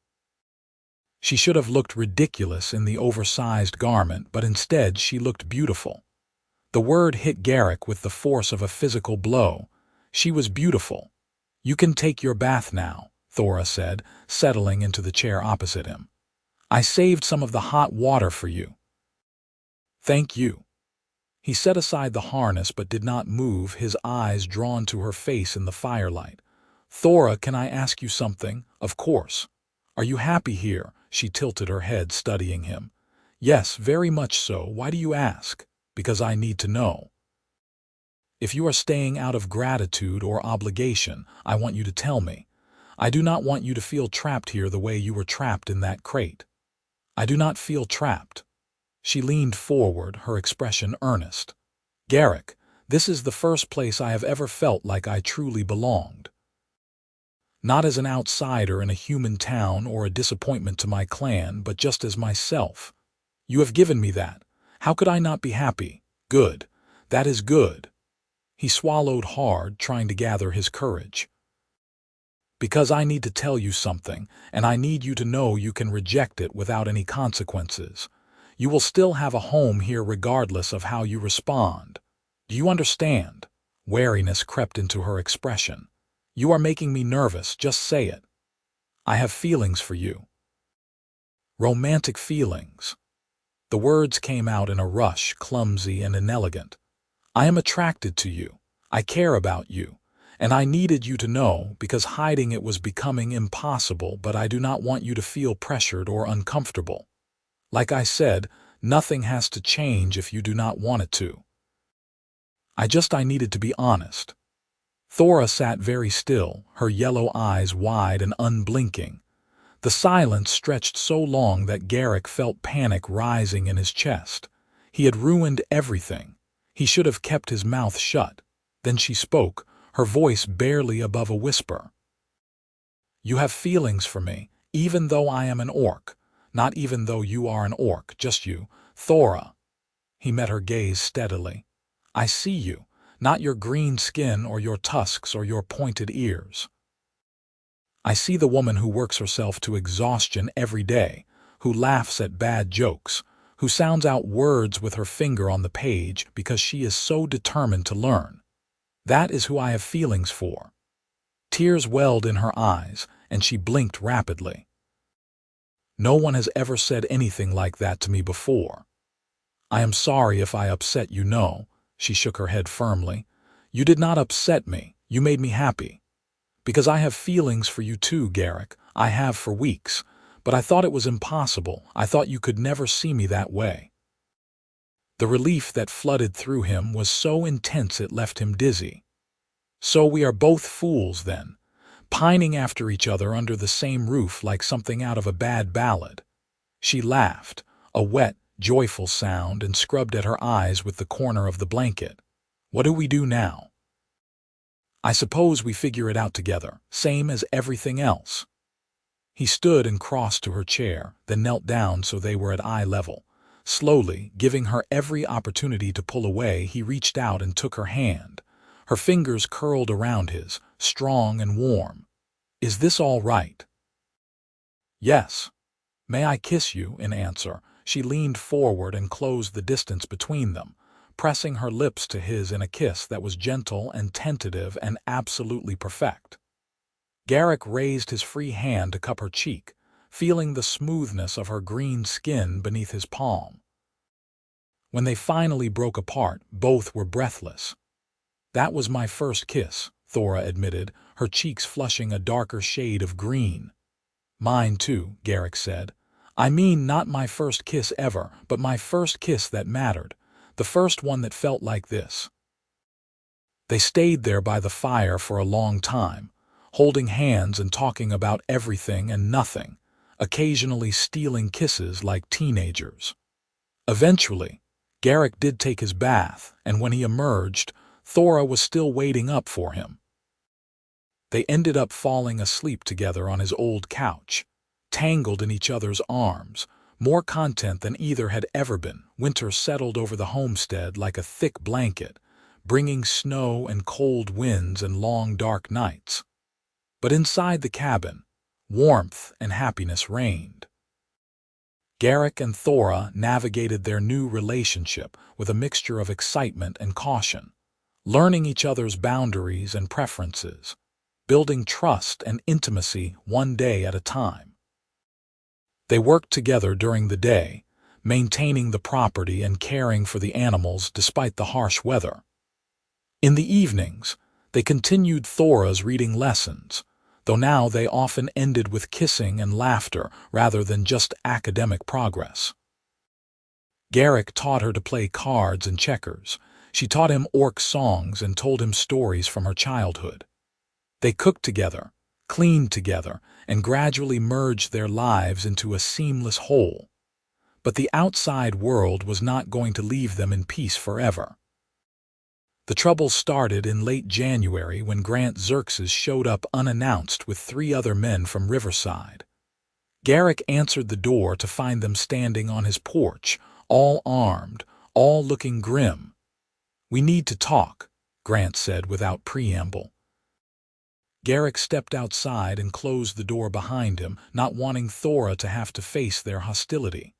She should have looked ridiculous in the oversized garment, but instead she looked beautiful. The word hit Garrick with the force of a physical blow. She was beautiful. "You can take your bath now," Thora said, settling into the chair opposite him. "I saved some of the hot water for you." "Thank you." He set aside the harness but did not move, his eyes drawn to her face in the firelight. "Thora, can I ask you something?" "Of course." "Are you happy here?" She tilted her head, studying him. "Yes, very much so. Why do you ask?" "Because I need to know. If you are staying out of gratitude or obligation, I want you to tell me. I do not want you to feel trapped here the way you were trapped in that crate." "I do not feel trapped." She leaned forward, her expression earnest. "Garrick, this is the first place I have ever felt like I truly belonged. Not as an outsider in a human town or a disappointment to my clan, but just as myself. You have given me that. How could I not be happy?" "Good. That is good." He swallowed hard, trying to gather his courage. "Because I need to tell you something, and I need you to know you can reject it without any consequences. You will still have a home here regardless of how you respond. Do you understand?" Wariness crept into her expression. "You are making me nervous, just say it." "I have feelings for you." "Romantic feelings." The words came out in a rush, clumsy and inelegant. "I am attracted to you. I care about you. And I needed you to know, because hiding it was becoming impossible, but I do not want you to feel pressured or uncomfortable. Like I said, nothing has to change if you do not want it to. I needed to be honest." Thora sat very still, her yellow eyes wide and unblinking. The silence stretched so long that Garrick felt panic rising in his chest. He had ruined everything. He should have kept his mouth shut. Then she spoke, her voice barely above a whisper. "You have feelings for me, even though I am an orc. Not even though you are an orc, just you, Thora." He met her gaze steadily. "I see you, not your green skin or your tusks or your pointed ears. I see the woman who works herself to exhaustion every day, who laughs at bad jokes, who sounds out words with her finger on the page because she is so determined to learn. That is who I have feelings for." Tears welled in her eyes, and she blinked rapidly. "No one has ever said anything like that to me before. I am sorry if I upset you, no." She shook her head firmly. "You did not upset me. You made me happy. Because I have feelings for you too, Garrick. I have for weeks. But I thought it was impossible. I thought you could never see me that way." The relief that flooded through him was so intense it left him dizzy. "So we are both fools, then, pining after each other under the same roof like something out of a bad ballad." She laughed, a wet, joyful sound, and scrubbed at her eyes with the corner of the blanket. "What do we do now?" "I suppose we figure it out together, same as everything else." He stood and crossed to her chair, then knelt down so they were at eye level. Slowly, giving her every opportunity to pull away, he reached out and took her hand. Her fingers curled around his, strong and warm. "Is this all right?" "Yes." "May I kiss you?" In answer, she leaned forward and closed the distance between them, pressing her lips to his in a kiss that was gentle and tentative and absolutely perfect. Garrick raised his free hand to cup her cheek, feeling the smoothness of her green skin beneath his palm. When they finally broke apart, both were breathless. "That was my first kiss," Thora admitted, her cheeks flushing a darker shade of green. "Mine too," Garrick said. "I mean not my first kiss ever, but my first kiss that mattered, the first one that felt like this." They stayed there by the fire for a long time, holding hands and talking about everything and nothing, occasionally stealing kisses like teenagers. Eventually, Garrick did take his bath, and when he emerged, Thora was still waiting up for him. They ended up falling asleep together on his old couch, tangled in each other's arms, more content than either had ever been. Winter settled over the homestead like a thick blanket, bringing snow and cold winds and long dark nights. But inside the cabin, warmth and happiness reigned. Garrick and Thora navigated their new relationship with a mixture of excitement and caution, learning each other's boundaries and preferences, building trust and intimacy one day at a time. They worked together during the day, maintaining the property and caring for the animals despite the harsh weather. In the evenings, they continued Thora's reading lessons, though now they often ended with kissing and laughter rather than just academic progress. Garrick taught her to play cards and checkers. She taught him orc songs and told him stories from her childhood. They cooked together, cleaned together, and gradually merged their lives into a seamless whole. But the outside world was not going to leave them in peace forever. The trouble started in late January when Grant Xerxes showed up unannounced with 3 other men from Riverside. Garrick answered the door to find them standing on his porch, all armed, all looking grim. "We need to talk," Grant said without preamble. Garrick stepped outside and closed the door behind him, not wanting Thora to have to face their hostility.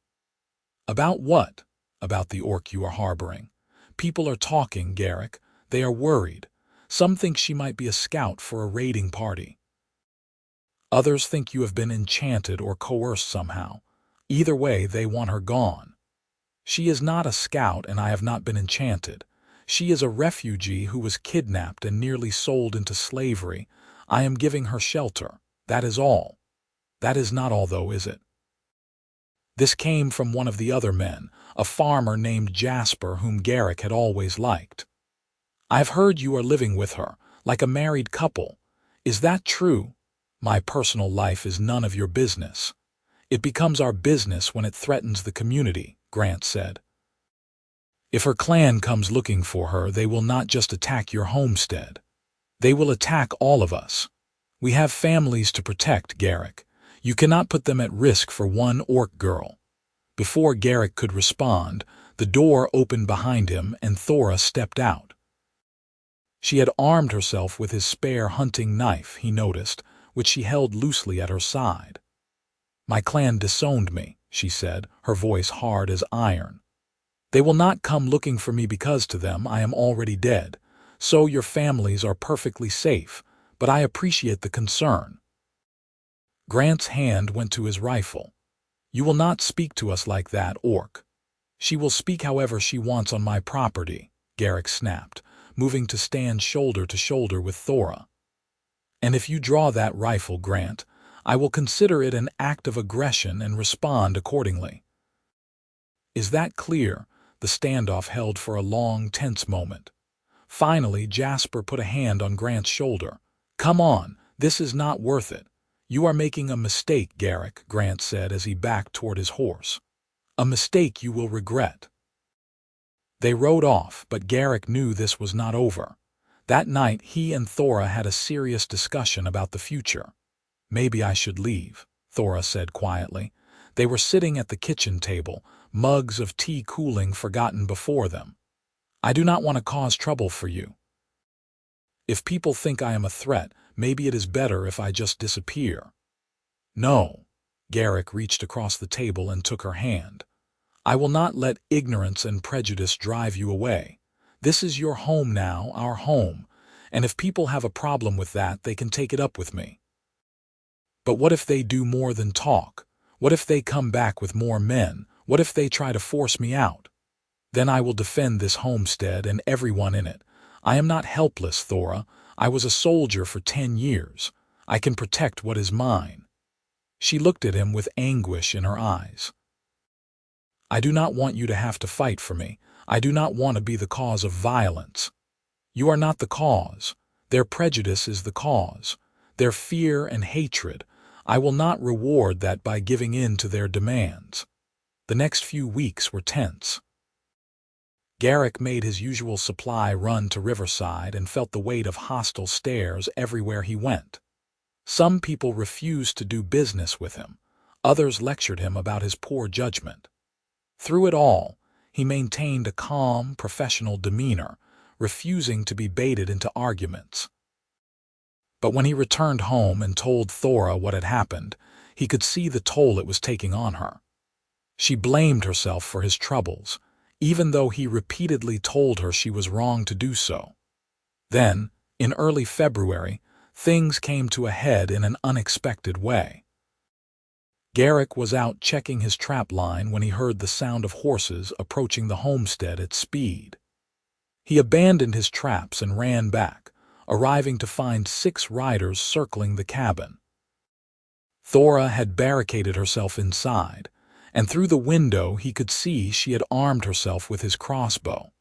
"About what?" "About the orc you are harboring. People are talking, Garrick. They are worried. Some think she might be a scout for a raiding party. Others think you have been enchanted or coerced somehow. Either way, they want her gone. She is not a scout, and I have not been enchanted. She is a refugee who was kidnapped and nearly sold into slavery. I am giving her shelter. That is all." "That is not all, though, is it?" This came from one of the other men, a farmer named Jasper whom Garrick had always liked. "I've heard you are living with her, like a married couple. Is that true?" "My personal life is none of your business." "It becomes our business when it threatens the community," Grant said. "If her clan comes looking for her, they will not just attack your homestead. They will attack all of us. We have families to protect, Garrick. You cannot put them at risk for one orc girl." Before Garrick could respond, the door opened behind him and Thora stepped out. She had armed herself with his spare hunting knife, he noticed, which she held loosely at her side. "My clan disowned me," she said, her voice hard as iron. "They will not come looking for me because to them I am already dead. So your families are perfectly safe, but I appreciate the concern." Grant's hand went to his rifle. "You will not speak to us like that, orc." "She will speak however she wants on my property," Garrick snapped, moving to stand shoulder to shoulder with Thora. "And if you draw that rifle, Grant, I will consider it an act of aggression and respond accordingly." "Is that clear?" The standoff held for a long, tense moment. Finally, Jasper put a hand on Grant's shoulder. "Come on, this is not worth it." "You are making a mistake, Garrick," Grant said as he backed toward his horse. "A mistake you will regret." They rode off, but Garrick knew this was not over. That night he and Thora had a serious discussion about the future. "Maybe I should leave," Thora said quietly. They were sitting at the kitchen table, mugs of tea cooling forgotten before them. "I do not want to cause trouble for you. If people think I am a threat, maybe it is better if I just disappear." "No." Garrick reached across the table and took her hand. "I will not let ignorance and prejudice drive you away. This is your home now, our home, and if people have a problem with that, they can take it up with me. But what if they do more than talk? What if they come back with more men? What if they try to force me out? Then I will defend this homestead and everyone in it. I am not helpless, Thora. I was a soldier for 10 years. I can protect what is mine." She looked at him with anguish in her eyes. "I do not want you to have to fight for me. I do not want to be the cause of violence. You are not the cause. Their prejudice is the cause. Their fear and hatred. I will not reward that by giving in to their demands." The next few weeks were tense. Garrick made his usual supply run to Riverside and felt the weight of hostile stares everywhere he went. Some people refused to do business with him. Others lectured him about his poor judgment. Through it all, he maintained a calm, professional demeanor, refusing to be baited into arguments. But when he returned home and told Thora what had happened, he could see the toll it was taking on her. She blamed herself for his troubles, even though he repeatedly told her she was wrong to do so. Then, in early February, things came to a head in an unexpected way. Garrick was out checking his trap line when he heard the sound of horses approaching the homestead at speed. He abandoned his traps and ran back, arriving to find 6 riders circling the cabin. Thora had barricaded herself inside, and through the window he could see she had armed herself with his crossbow.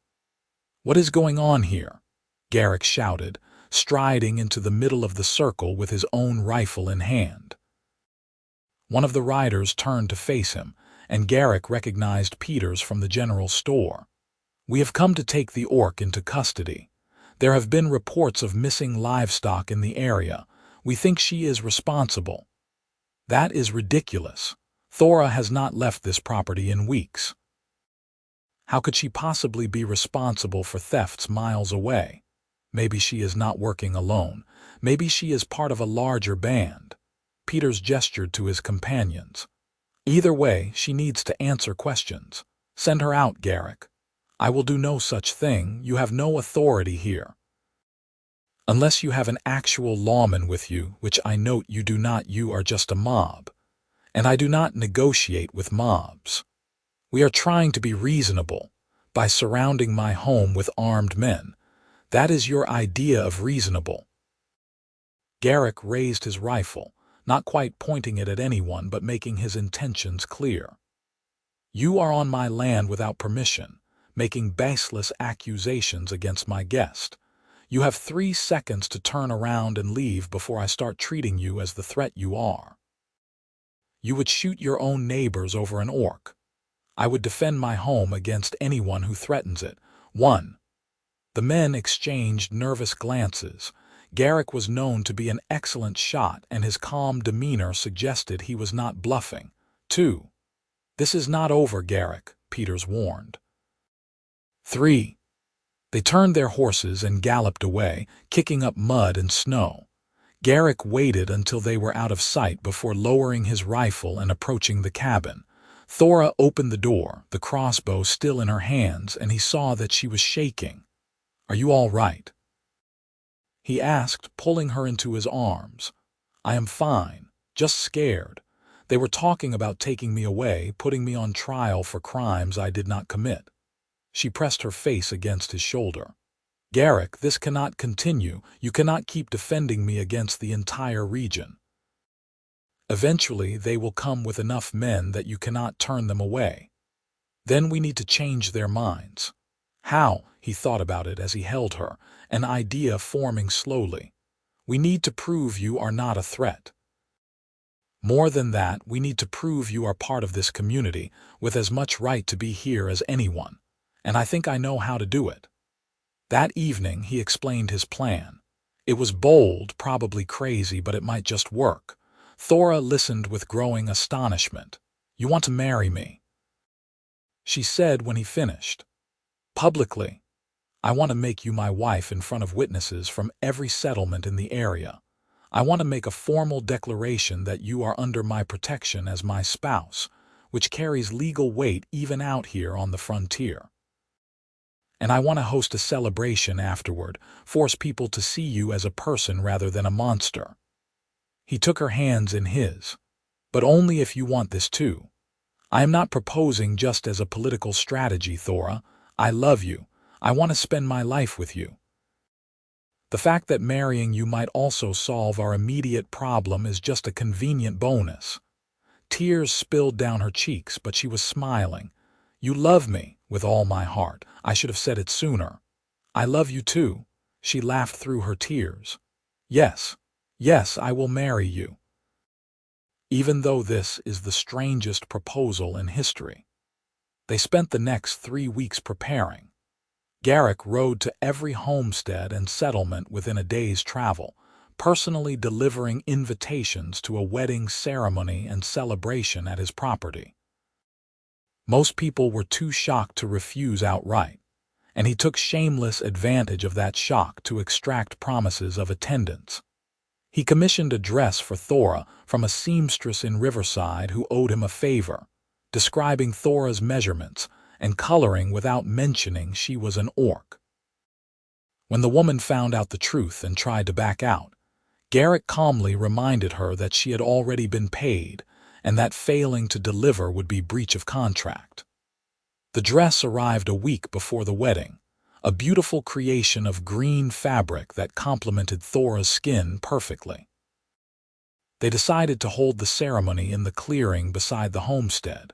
"What is going on here?" Garrick shouted, striding into the middle of the circle with his own rifle in hand. One of the riders turned to face him, and Garrick recognized Peters from the general store. "We have come to take the orc into custody. There have been reports of missing livestock in the area. We think she is responsible." "That is ridiculous. Thora has not left this property in weeks. How could she possibly be responsible for thefts miles away? Maybe she is not working alone. Maybe she is part of a larger band." Peters gestured to his companions. "Either way, she needs to answer questions. Send her out, Garrick." "I will do no such thing. You have no authority here." "Unless you have an actual lawman with you, which I note you do not. You are just a mob. And I do not negotiate with mobs. We are trying to be reasonable by surrounding my home with armed men. That is your idea of reasonable." Garrick raised his rifle, not quite pointing it at anyone but making his intentions clear. "You are on my land without permission, making baseless accusations against my guest. You have 3 seconds to turn around and leave before I start treating you as the threat you are. You would shoot your own neighbors over an orc. I would defend my home against anyone who threatens it. 1. The men exchanged nervous glances. Garrick was known to be an excellent shot, and his calm demeanor suggested he was not bluffing. 2. "This is not over, Garrick," Peters warned. 3. They turned their horses and galloped away, kicking up mud and snow. Garrick waited until they were out of sight before lowering his rifle and approaching the cabin. Thora opened the door, the crossbow still in her hands, and he saw that she was shaking. "Are you all right?" he asked, pulling her into his arms. "I am fine, just scared. They were talking about taking me away, putting me on trial for crimes I did not commit." She pressed her face against his shoulder. "Garrick, this cannot continue. You cannot keep defending me against the entire region." Eventually, they will come with enough men that you cannot turn them away. Then we need to change their minds. How? He thought about it as he held her, an idea forming slowly. We need to prove you are not a threat. More than that, we need to prove you are part of this community, with as much right to be here as anyone. And I think I know how to do it. That evening, he explained his plan. It was bold, probably crazy, but it might just work. Thora listened with growing astonishment. "You want to marry me?" she said when he finished. "Publicly. I want to make you my wife in front of witnesses from every settlement in the area. I want to make a formal declaration that you are under my protection as my spouse, which carries legal weight even out here on the frontier. And I want to host a celebration afterward, force people to see you as a person rather than a monster." He took her hands in his. "But only if you want this too. I am not proposing just as a political strategy, Thora. I love you. I want to spend my life with you. The fact that marrying you might also solve our immediate problem is just a convenient bonus." Tears spilled down her cheeks, but she was smiling. "You love me, with all my heart. I should have said it sooner." "I love you too," she laughed through her tears. "Yes, yes, I will marry you." Even though this is the strangest proposal in history. They spent the next 3 weeks preparing. Garrick rode to every homestead and settlement within a day's travel, personally delivering invitations to a wedding ceremony and celebration at his property. Most people were too shocked to refuse outright, and he took shameless advantage of that shock to extract promises of attendance. He commissioned a dress for Thora from a seamstress in Riverside who owed him a favor, describing Thora's measurements and coloring without mentioning she was an orc. When the woman found out the truth and tried to back out, Garrick calmly reminded her that she had already been paid and that failing to deliver would be breach of contract. The dress arrived a week before the wedding, a beautiful creation of green fabric that complemented Thora's skin perfectly. They decided to hold the ceremony in the clearing beside the homestead,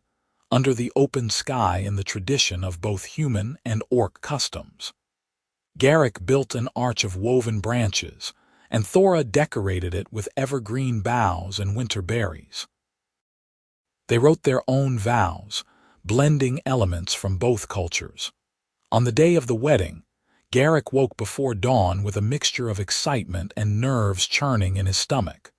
under the open sky in the tradition of both human and orc customs. Garrick built an arch of woven branches, and Thora decorated it with evergreen boughs and winter berries. They wrote their own vows, blending elements from both cultures. On the day of the wedding, Garrick woke before dawn with a mixture of excitement and nerves churning in his stomach.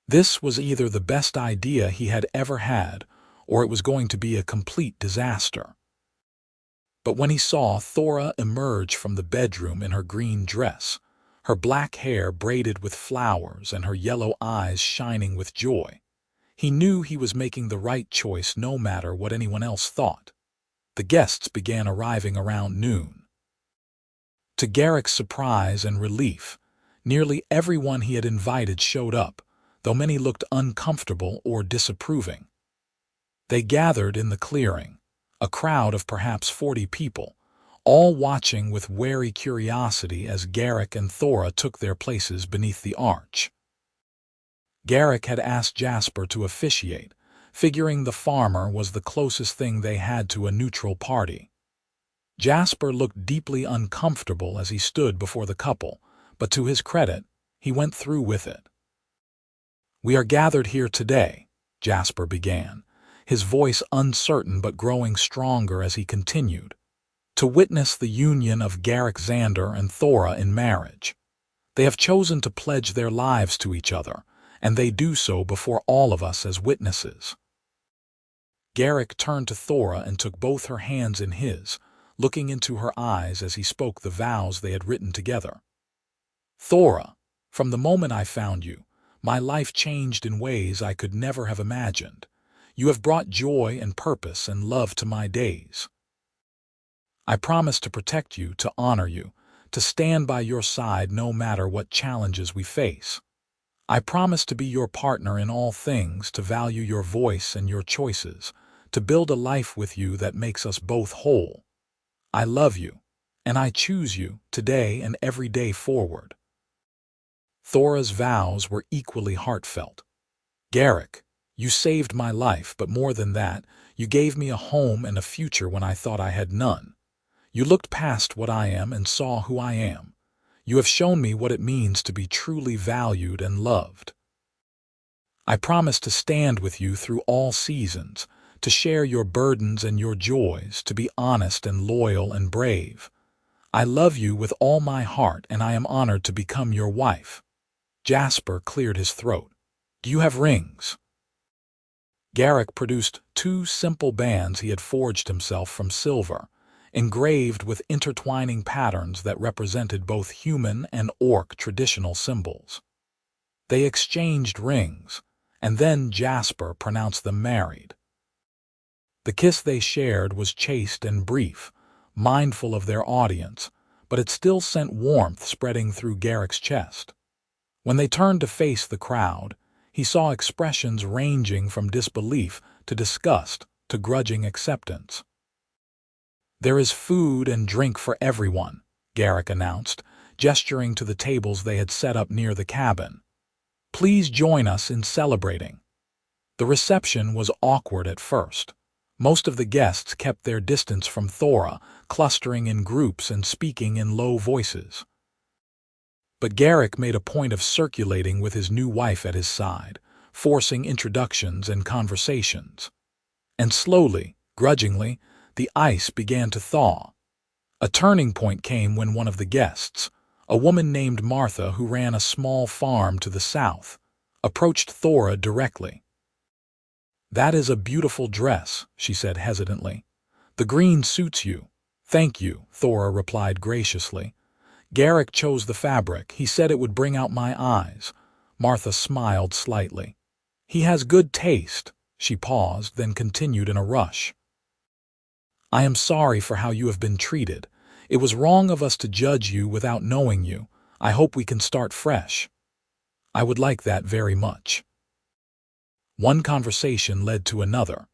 This was either the best idea he had ever had, or it was going to be a complete disaster. But when he saw Thora emerge from the bedroom in her green dress, her black hair braided with flowers and her yellow eyes shining with joy, he knew he was making the right choice no matter what anyone else thought. The guests began arriving around noon. To Garrick's surprise and relief, nearly everyone he had invited showed up, though many looked uncomfortable or disapproving. They gathered in the clearing, a crowd of perhaps 40 people, all watching with wary curiosity as Garrick and Thora took their places beneath the arch. Garrick had asked Jasper to officiate, figuring the farmer was the closest thing they had to a neutral party. Jasper looked deeply uncomfortable as he stood before the couple, but to his credit, he went through with it. "We are gathered here today," Jasper began, his voice uncertain but growing stronger as he continued, "to witness the union of Garrick Xander and Thora in marriage. They have chosen to pledge their lives to each other, and they do so before all of us as witnesses." Garrick turned to Thora and took both her hands in his, looking into her eyes as he spoke the vows they had written together. "Thora, from the moment I found you, my life changed in ways I could never have imagined. You have brought joy and purpose and love to my days. I promise to protect you, to honor you, to stand by your side no matter what challenges we face. I promise to be your partner in all things, to value your voice and your choices, to build a life with you that makes us both whole. I love you, and I choose you today and every day forward." Thora's vows were equally heartfelt. Garrick, you saved my life, but more than that, you gave me a home and a future when I thought I had none. You looked past what I am and saw who I am. You have shown me what it means to be truly valued and loved. I promise to stand with you through all seasons, to share your burdens and your joys, to be honest and loyal and brave. I love you with all my heart, and I am honored to become your wife. Jasper cleared his throat. Do you have rings? Garrick produced 2 simple bands he had forged himself from silver, engraved with intertwining patterns that represented both human and orc traditional symbols. They exchanged rings, and then Jasper pronounced them married. The kiss they shared was chaste and brief, mindful of their audience, but it still sent warmth spreading through Garrick's chest. When they turned to face the crowd, he saw expressions ranging from disbelief to disgust to grudging acceptance. "There is food and drink for everyone," Garrick announced, gesturing to the tables they had set up near the cabin. "Please join us in celebrating." The reception was awkward at first. Most of the guests kept their distance from Thora, clustering in groups and speaking in low voices. But Garrick made a point of circulating with his new wife at his side, forcing introductions and conversations. And slowly, grudgingly, the ice began to thaw. A turning point came when one of the guests, a woman named Martha who ran a small farm to the south, approached Thora directly. "That is a beautiful dress," she said hesitantly. "The green suits you." "Thank you," Thora replied graciously. "Garrick chose the fabric. He said it would bring out my eyes." Martha smiled slightly. "He has good taste." She paused, then continued in a rush. "I am sorry for how you have been treated. It was wrong of us to judge you without knowing you. I hope we can start fresh." "I would like that very much." One conversation led to another,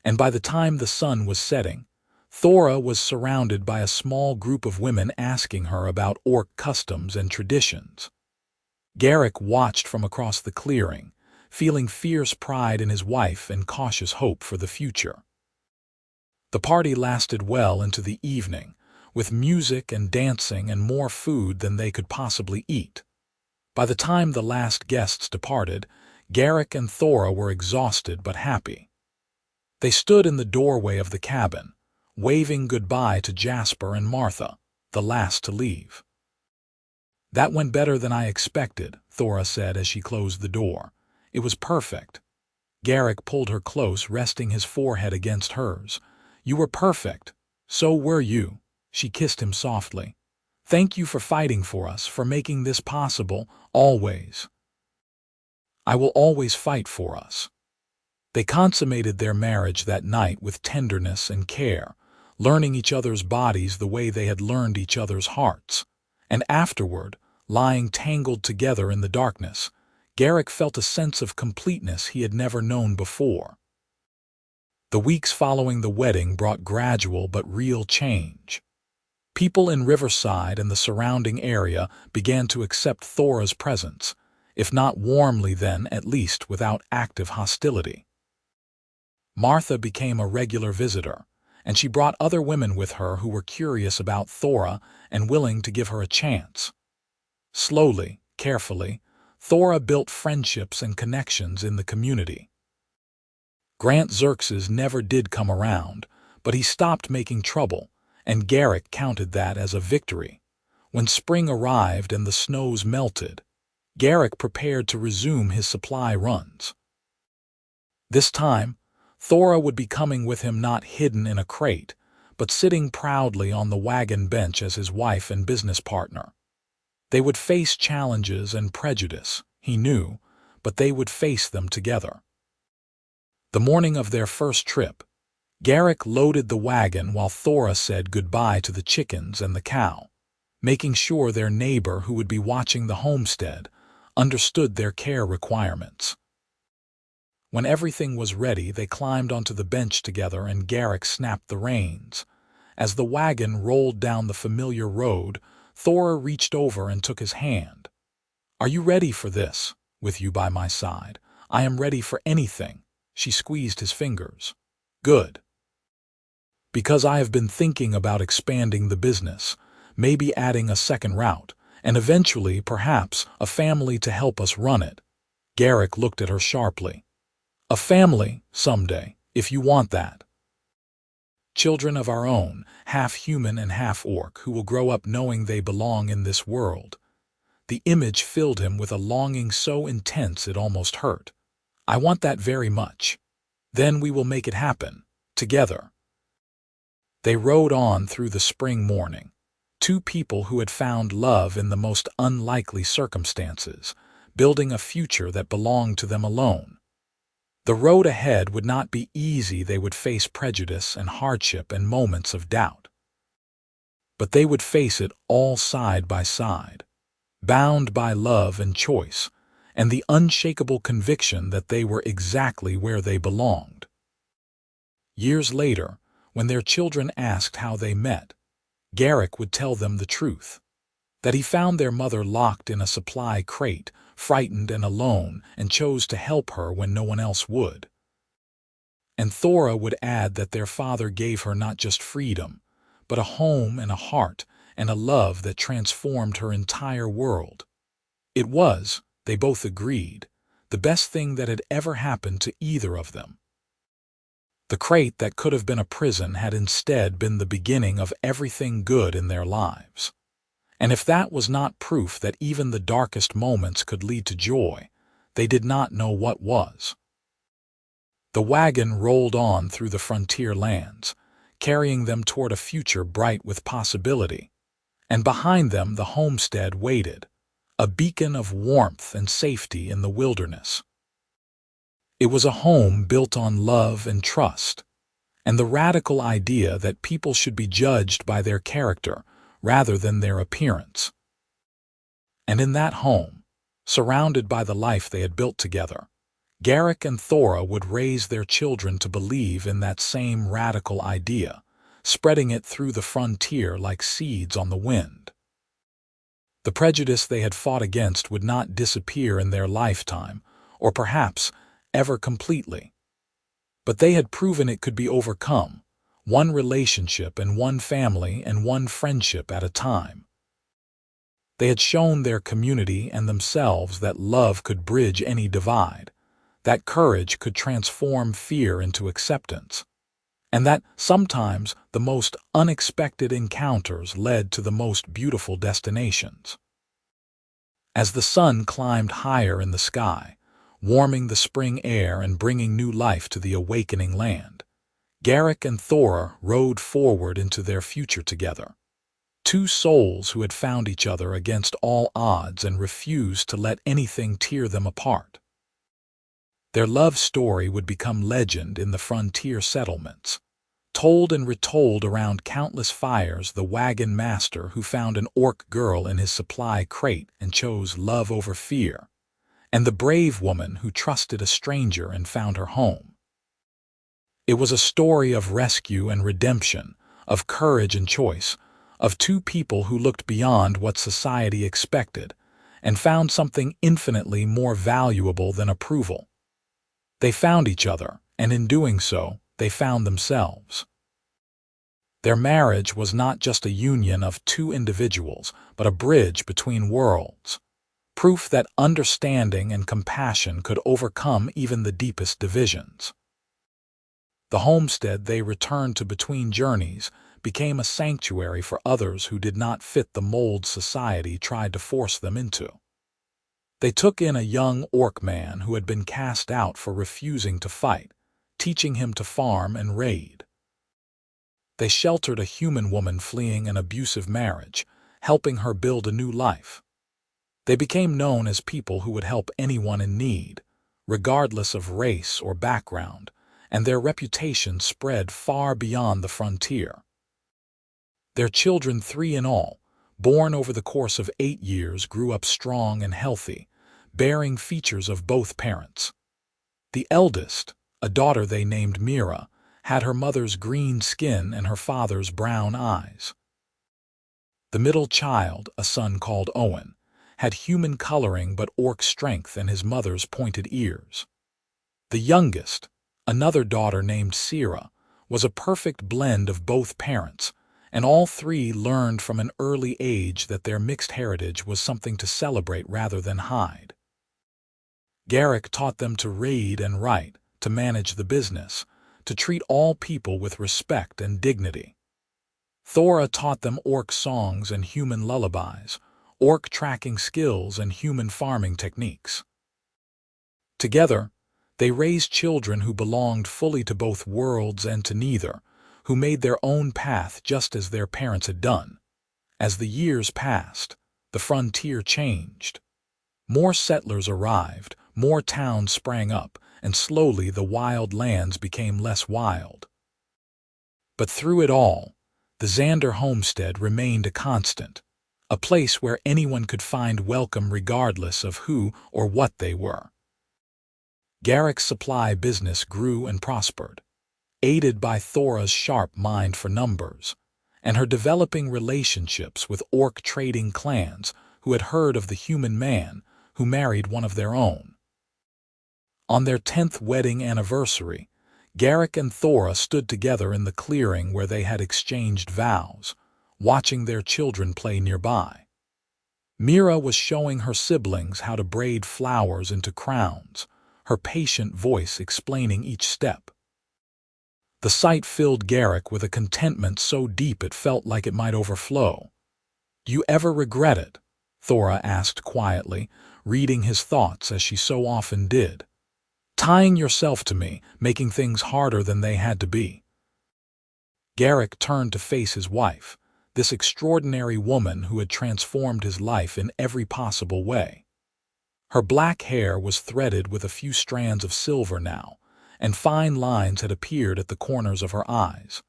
and by the time the sun was setting, Thora was surrounded by a small group of women asking her about orc customs and traditions. Garrick watched from across the clearing, feeling fierce pride in his wife and cautious hope for the future. The party lasted well into the evening, with music and dancing and more food than they could possibly eat. By the time the last guests departed, Garrick and Thora were exhausted but happy. They stood in the doorway of the cabin, waving goodbye to Jasper and Martha, the last to leave. "That went better than I expected," Thora said as she closed the door. "It was perfect." Garrick pulled her close, resting his forehead against hers. "You were perfect. So were you." She kissed him softly. "Thank you for fighting for us, for making this possible, always." "I will always fight for us." They consummated their marriage that night with tenderness and care, learning each other's bodies the way they had learned each other's hearts. And afterward, lying tangled together in the darkness, Garrick felt a sense of completeness he had never known before. The weeks following the wedding brought gradual but real change. People in Riverside and the surrounding area began to accept Thora's presence, if not warmly then, at least without active hostility. Martha became a regular visitor, and she brought other women with her who were curious about Thora and willing to give her a chance. Slowly, carefully, Thora built friendships and connections in the community. Grant Xerxes never did come around, but he stopped making trouble, and Garrick counted that as a victory. When spring arrived and the snows melted, Garrick prepared to resume his supply runs. This time, Thora would be coming with him, not hidden in a crate, but sitting proudly on the wagon bench as his wife and business partner. They would face challenges and prejudice, he knew, but they would face them together. The morning of their first trip, Garrick loaded the wagon while Thora said goodbye to the chickens and the cow, making sure their neighbor who would be watching the homestead understood their care requirements. When everything was ready, they climbed onto the bench together and Garrick snapped the reins. As the wagon rolled down the familiar road, Thora reached over and took his hand. "Are you ready for this? With you by my side, I am ready for anything." She squeezed his fingers. "Good. Because I have been thinking about expanding the business, maybe adding a second route, and eventually, perhaps, a family to help us run it." Garrick looked at her sharply. "A family, someday, if you want that. Children of our own, half human and half orc, who will grow up knowing they belong in this world." The image filled him with a longing so intense it almost hurt. "I want that very much. Then we will make it happen, together." They rode on through the spring morning, two people who had found love in the most unlikely circumstances, building a future that belonged to them alone. The road ahead would not be easy. They would face prejudice and hardship and moments of doubt. But they would face it all side by side, bound by love and choice, and the unshakable conviction that they were exactly where they belonged. Years later, when their children asked how they met, Garrick would tell them the truth, that he found their mother locked in a supply crate, frightened and alone, and chose to help her when no one else would. And Thora would add that their father gave her not just freedom, but a home and a heart and a love that transformed her entire world. It was, they both agreed, the best thing that had ever happened to either of them. The crate that could have been a prison had instead been the beginning of everything good in their lives. And if that was not proof that even the darkest moments could lead to joy, they did not know what was. The wagon rolled on through the frontier lands, carrying them toward a future bright with possibility. And behind them the homestead waited, a beacon of warmth and safety in the wilderness. It was a home built on love and trust, and the radical idea that people should be judged by their character rather than their appearance. And in that home, surrounded by the life they had built together, Garrick and Thora would raise their children to believe in that same radical idea, spreading it through the frontier like seeds on the wind. The prejudice they had fought against would not disappear in their lifetime, or perhaps ever completely. But they had proven it could be overcome, one relationship and one family and one friendship at a time. They had shown their community and themselves that love could bridge any divide, that courage could transform fear into acceptance, and that sometimes the most unexpected encounters led to the most beautiful destinations. As the sun climbed higher in the sky, warming the spring air and bringing new life to the awakening land, Garrick and Thora rode forward into their future together. Two souls who had found each other against all odds and refused to let anything tear them apart. Their love story would become legend in the frontier settlements, told and retold around countless fires. The wagon master who found an orc girl in his supply crate and chose love over fear, and the brave woman who trusted a stranger and found her home. It was a story of rescue and redemption, of courage and choice, of two people who looked beyond what society expected and found something infinitely more valuable than approval. They found each other, and in doing so, they found themselves. Their marriage was not just a union of two individuals, but a bridge between worlds. Proof that understanding and compassion could overcome even the deepest divisions. The homestead they returned to between journeys became a sanctuary for others who did not fit the mold society tried to force them into. They took in a young orc man who had been cast out for refusing to fight, teaching him to farm and raid. They sheltered a human woman fleeing an abusive marriage, helping her build a new life. They became known as people who would help anyone in need, regardless of race or background, and their reputation spread far beyond the frontier. Their children, 3 in all, born over the course of 8 years, grew up strong and healthy, bearing features of both parents. The eldest, a daughter they named Mira, had her mother's green skin and her father's brown eyes. The middle child, a son called Owen, had human coloring but orc strength and his mother's pointed ears. The youngest, another daughter named Sira, was a perfect blend of both parents, and all three learned from an early age that their mixed heritage was something to celebrate rather than hide. Garrick taught them to read and write, to manage the business, to treat all people with respect and dignity. Thora taught them orc songs and human lullabies, orc tracking skills and human farming techniques. Together, they raised children who belonged fully to both worlds and to neither, who made their own path just as their parents had done. As the years passed, the frontier changed. More settlers arrived, more towns sprang up, and slowly the wild lands became less wild. But through it all, the Xander homestead remained a constant, a place where anyone could find welcome regardless of who or what they were. Garrick's supply business grew and prospered, aided by Thora's sharp mind for numbers, and her developing relationships with orc trading clans who had heard of the human man who married one of their own. On their 10th wedding anniversary, Garrick and Thora stood together in the clearing where they had exchanged vows, watching their children play nearby. Mira was showing her siblings how to braid flowers into crowns, her patient voice explaining each step. The sight filled Garrick with a contentment so deep it felt like it might overflow. "Do you ever regret it?" Thora asked quietly, reading his thoughts as she so often did. "Tying yourself to me, making things harder than they had to be." Garrick turned to face his wife, this extraordinary woman who had transformed his life in every possible way. Her black hair was threaded with a few strands of silver now, and fine lines had appeared at the corners of her eyes.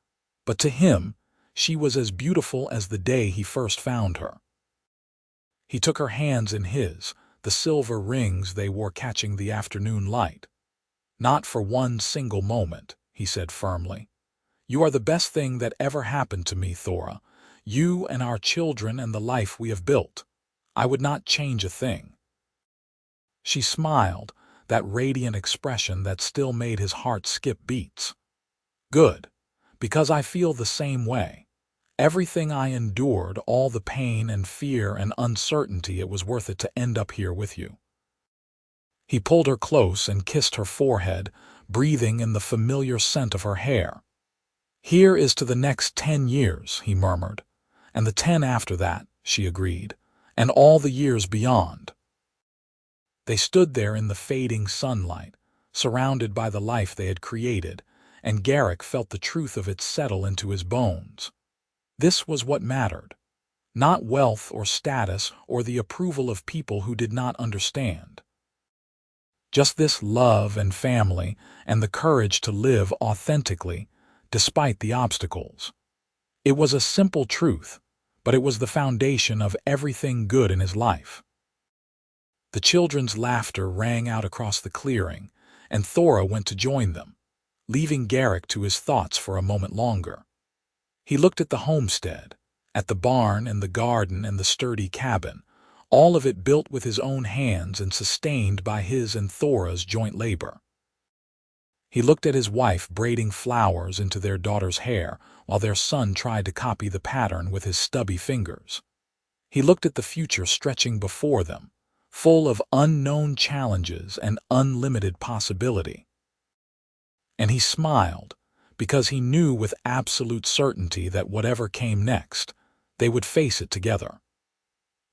But to him, she was as beautiful as the day he first found her. He took her hands in his, the silver rings they wore catching the afternoon light. "Not for one single moment," he said firmly. "You are the best thing that ever happened to me, Thora. You and our children and the life we have built. I would not change a thing." She smiled, that radiant expression that still made his heart skip beats. "Good, because I feel the same way. Everything I endured, all the pain and fear and uncertainty, it was worth it to end up here with you." He pulled her close and kissed her forehead, breathing in the familiar scent of her hair. "Here is to the next 10 years," he murmured. "And the 10 after that," she agreed, "and all the years beyond." They stood there in the fading sunlight, surrounded by the life they had created, and Garrick felt the truth of it settle into his bones. This was what mattered. Not wealth or status or the approval of people who did not understand. Just this love and family and the courage to live authentically, despite the obstacles. It was a simple truth, but it was the foundation of everything good in his life. The children's laughter rang out across the clearing, and Thora went to join them, leaving Garrick to his thoughts for a moment longer. He looked at the homestead, at the barn and the garden and the sturdy cabin, all of it built with his own hands and sustained by his and Thora's joint labor. He looked at his wife braiding flowers into their daughter's hair while their son tried to copy the pattern with his stubby fingers. He looked at the future stretching before them, full of unknown challenges and unlimited possibility. And he smiled, because he knew with absolute certainty that whatever came next, they would face it together.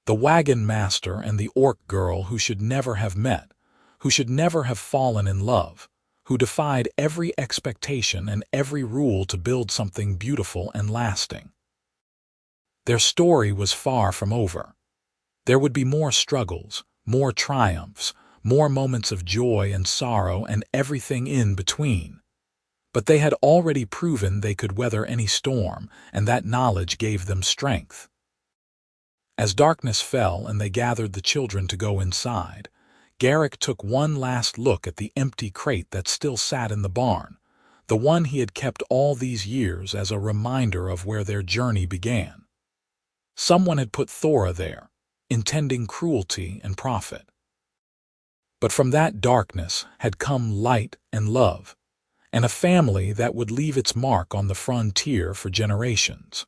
The wagon master and the orc girl who should never have met, who should never have fallen in love, who defied every expectation and every rule to build something beautiful and lasting. Their story was far from over. There would be more struggles, more triumphs, more moments of joy and sorrow and everything in between. But they had already proven they could weather any storm, and that knowledge gave them strength. As darkness fell and they gathered the children to go inside, Garrick took one last look at the empty crate that still sat in the barn, the one he had kept all these years as a reminder of where their journey began. Someone had put Thora there, intending cruelty and profit. But from that darkness had come light and love, and a family that would leave its mark on the frontier for generations.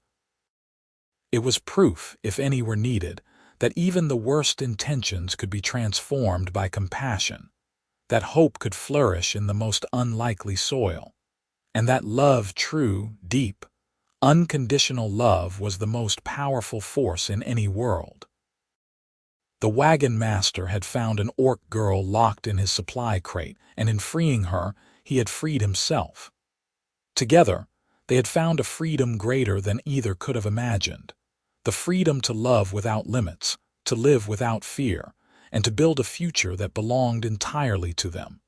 It was proof, if any were needed, that even the worst intentions could be transformed by compassion, that hope could flourish in the most unlikely soil, and that love, true, deep, unconditional love, was the most powerful force in any world. The wagon master had found an orc girl locked in his supply crate, and in freeing her, he had freed himself. Together, they had found a freedom greater than either could have imagined, the freedom to love without limits, to live without fear, and to build a future that belonged entirely to them.